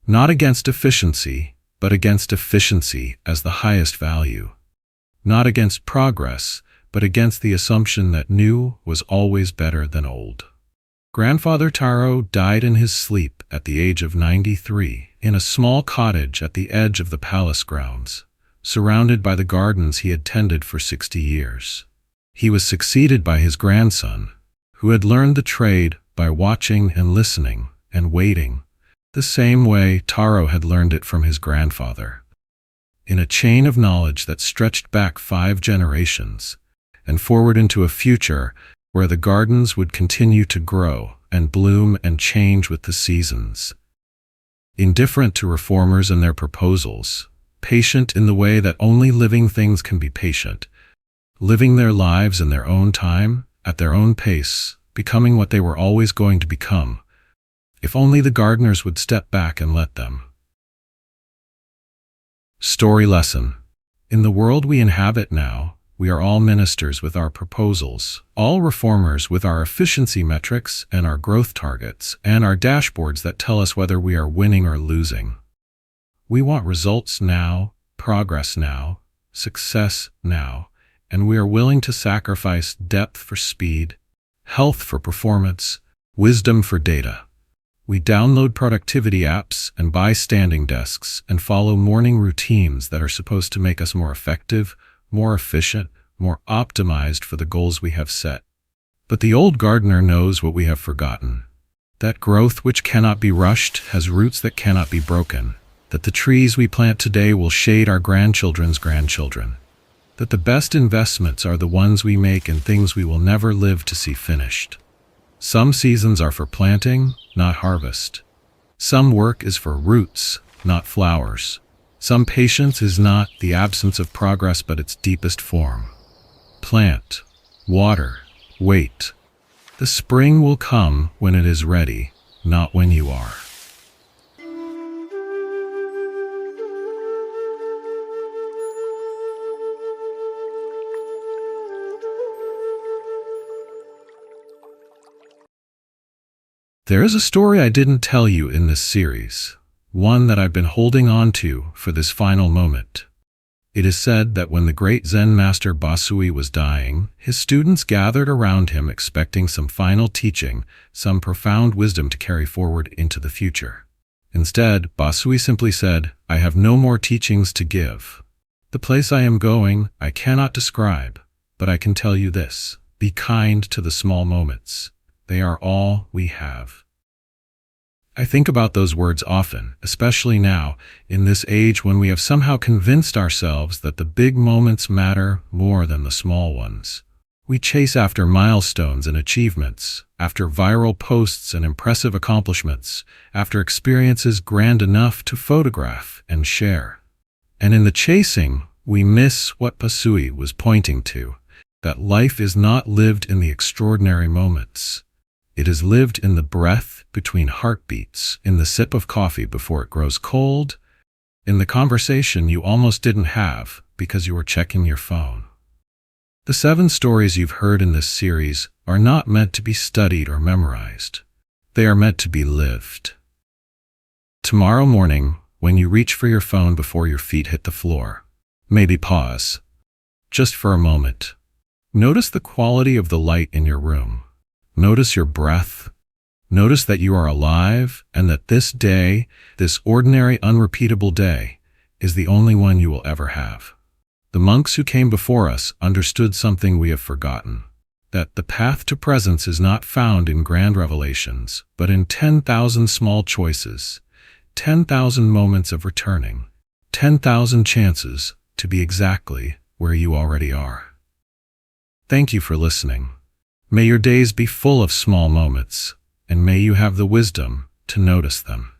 Not against efficiency, but against efficiency as the highest value. Not against progress, but against the assumption that new was always better than old. Grandfather Taro died in his sleep at the age of 93 in a small cottage at the edge of the palace grounds, surrounded by the gardens he had tended for 60 years. He was succeeded by his grandson, who had learned the trade by watching and listening and waiting, the same way Taro had learned it from his grandfather. In a chain of knowledge that stretched back 5 generations and forward into a future where the gardens would continue to grow and bloom and change with the seasons. Indifferent to reformers and their proposals, patient in the way that only living things can be patient, living their lives in their own time, at their own pace, becoming what they were always going to become, if only the gardeners would step back and let them. Story lesson. In the world we inhabit now, we are all ministers with our proposals, all reformers with our efficiency metrics and our growth targets and our dashboards that tell us whether we are winning or losing. We want results now, progress now, success now, and we are willing to sacrifice depth for speed, health for performance, wisdom for data. We download productivity apps and buy standing desks and follow morning routines that are supposed to make us more effective, more efficient, more optimized for the goals we have set. But the old gardener knows what we have forgotten. That growth which cannot be rushed has roots that cannot be broken. That the trees we plant today will shade our grandchildren's grandchildren. That the best investments are the ones we make in things we will never live to see finished. Some seasons are for planting, not harvest. Some work is for roots, not flowers. Some patience is not the absence of progress but its deepest form. Plant, water, wait. The spring will come when it is ready, not when you are. There is a story I didn't tell you in this series, one that I've been holding on to for this final moment. It is said that when the great Zen master Basui was dying, his students gathered around him expecting some final teaching, some profound wisdom to carry forward into the future. Instead, Basui simply said, "I have no more teachings to give. The place I am going, I cannot describe, but I can tell you this: be kind to the small moments. They are all we have." I think about those words often, especially now, in this age when we have somehow convinced ourselves that the big moments matter more than the small ones. We chase after milestones and achievements, after viral posts and impressive accomplishments, after experiences grand enough to photograph and share. And in the chasing, we miss what Basui was pointing to, that life is not lived in the extraordinary moments. It is lived in the breath between heartbeats, in the sip of coffee before it grows cold, in the conversation you almost didn't have because you were checking your phone. The 7 stories you've heard in this series are not meant to be studied or memorized. They are meant to be lived. Tomorrow morning, when you reach for your phone before your feet hit the floor, maybe pause, just for a moment. Notice the quality of the light in your room. Notice your breath. Notice that you are alive and that this day, this ordinary, unrepeatable day, is the only one you will ever have. The monks who came before us understood something we have forgotten, that the path to presence is not found in grand revelations, but in 10,000 small choices, 10,000 moments of returning, 10,000 chances to be exactly where you already are. Thank you for listening. May your days be full of small moments, and may you have the wisdom to notice them.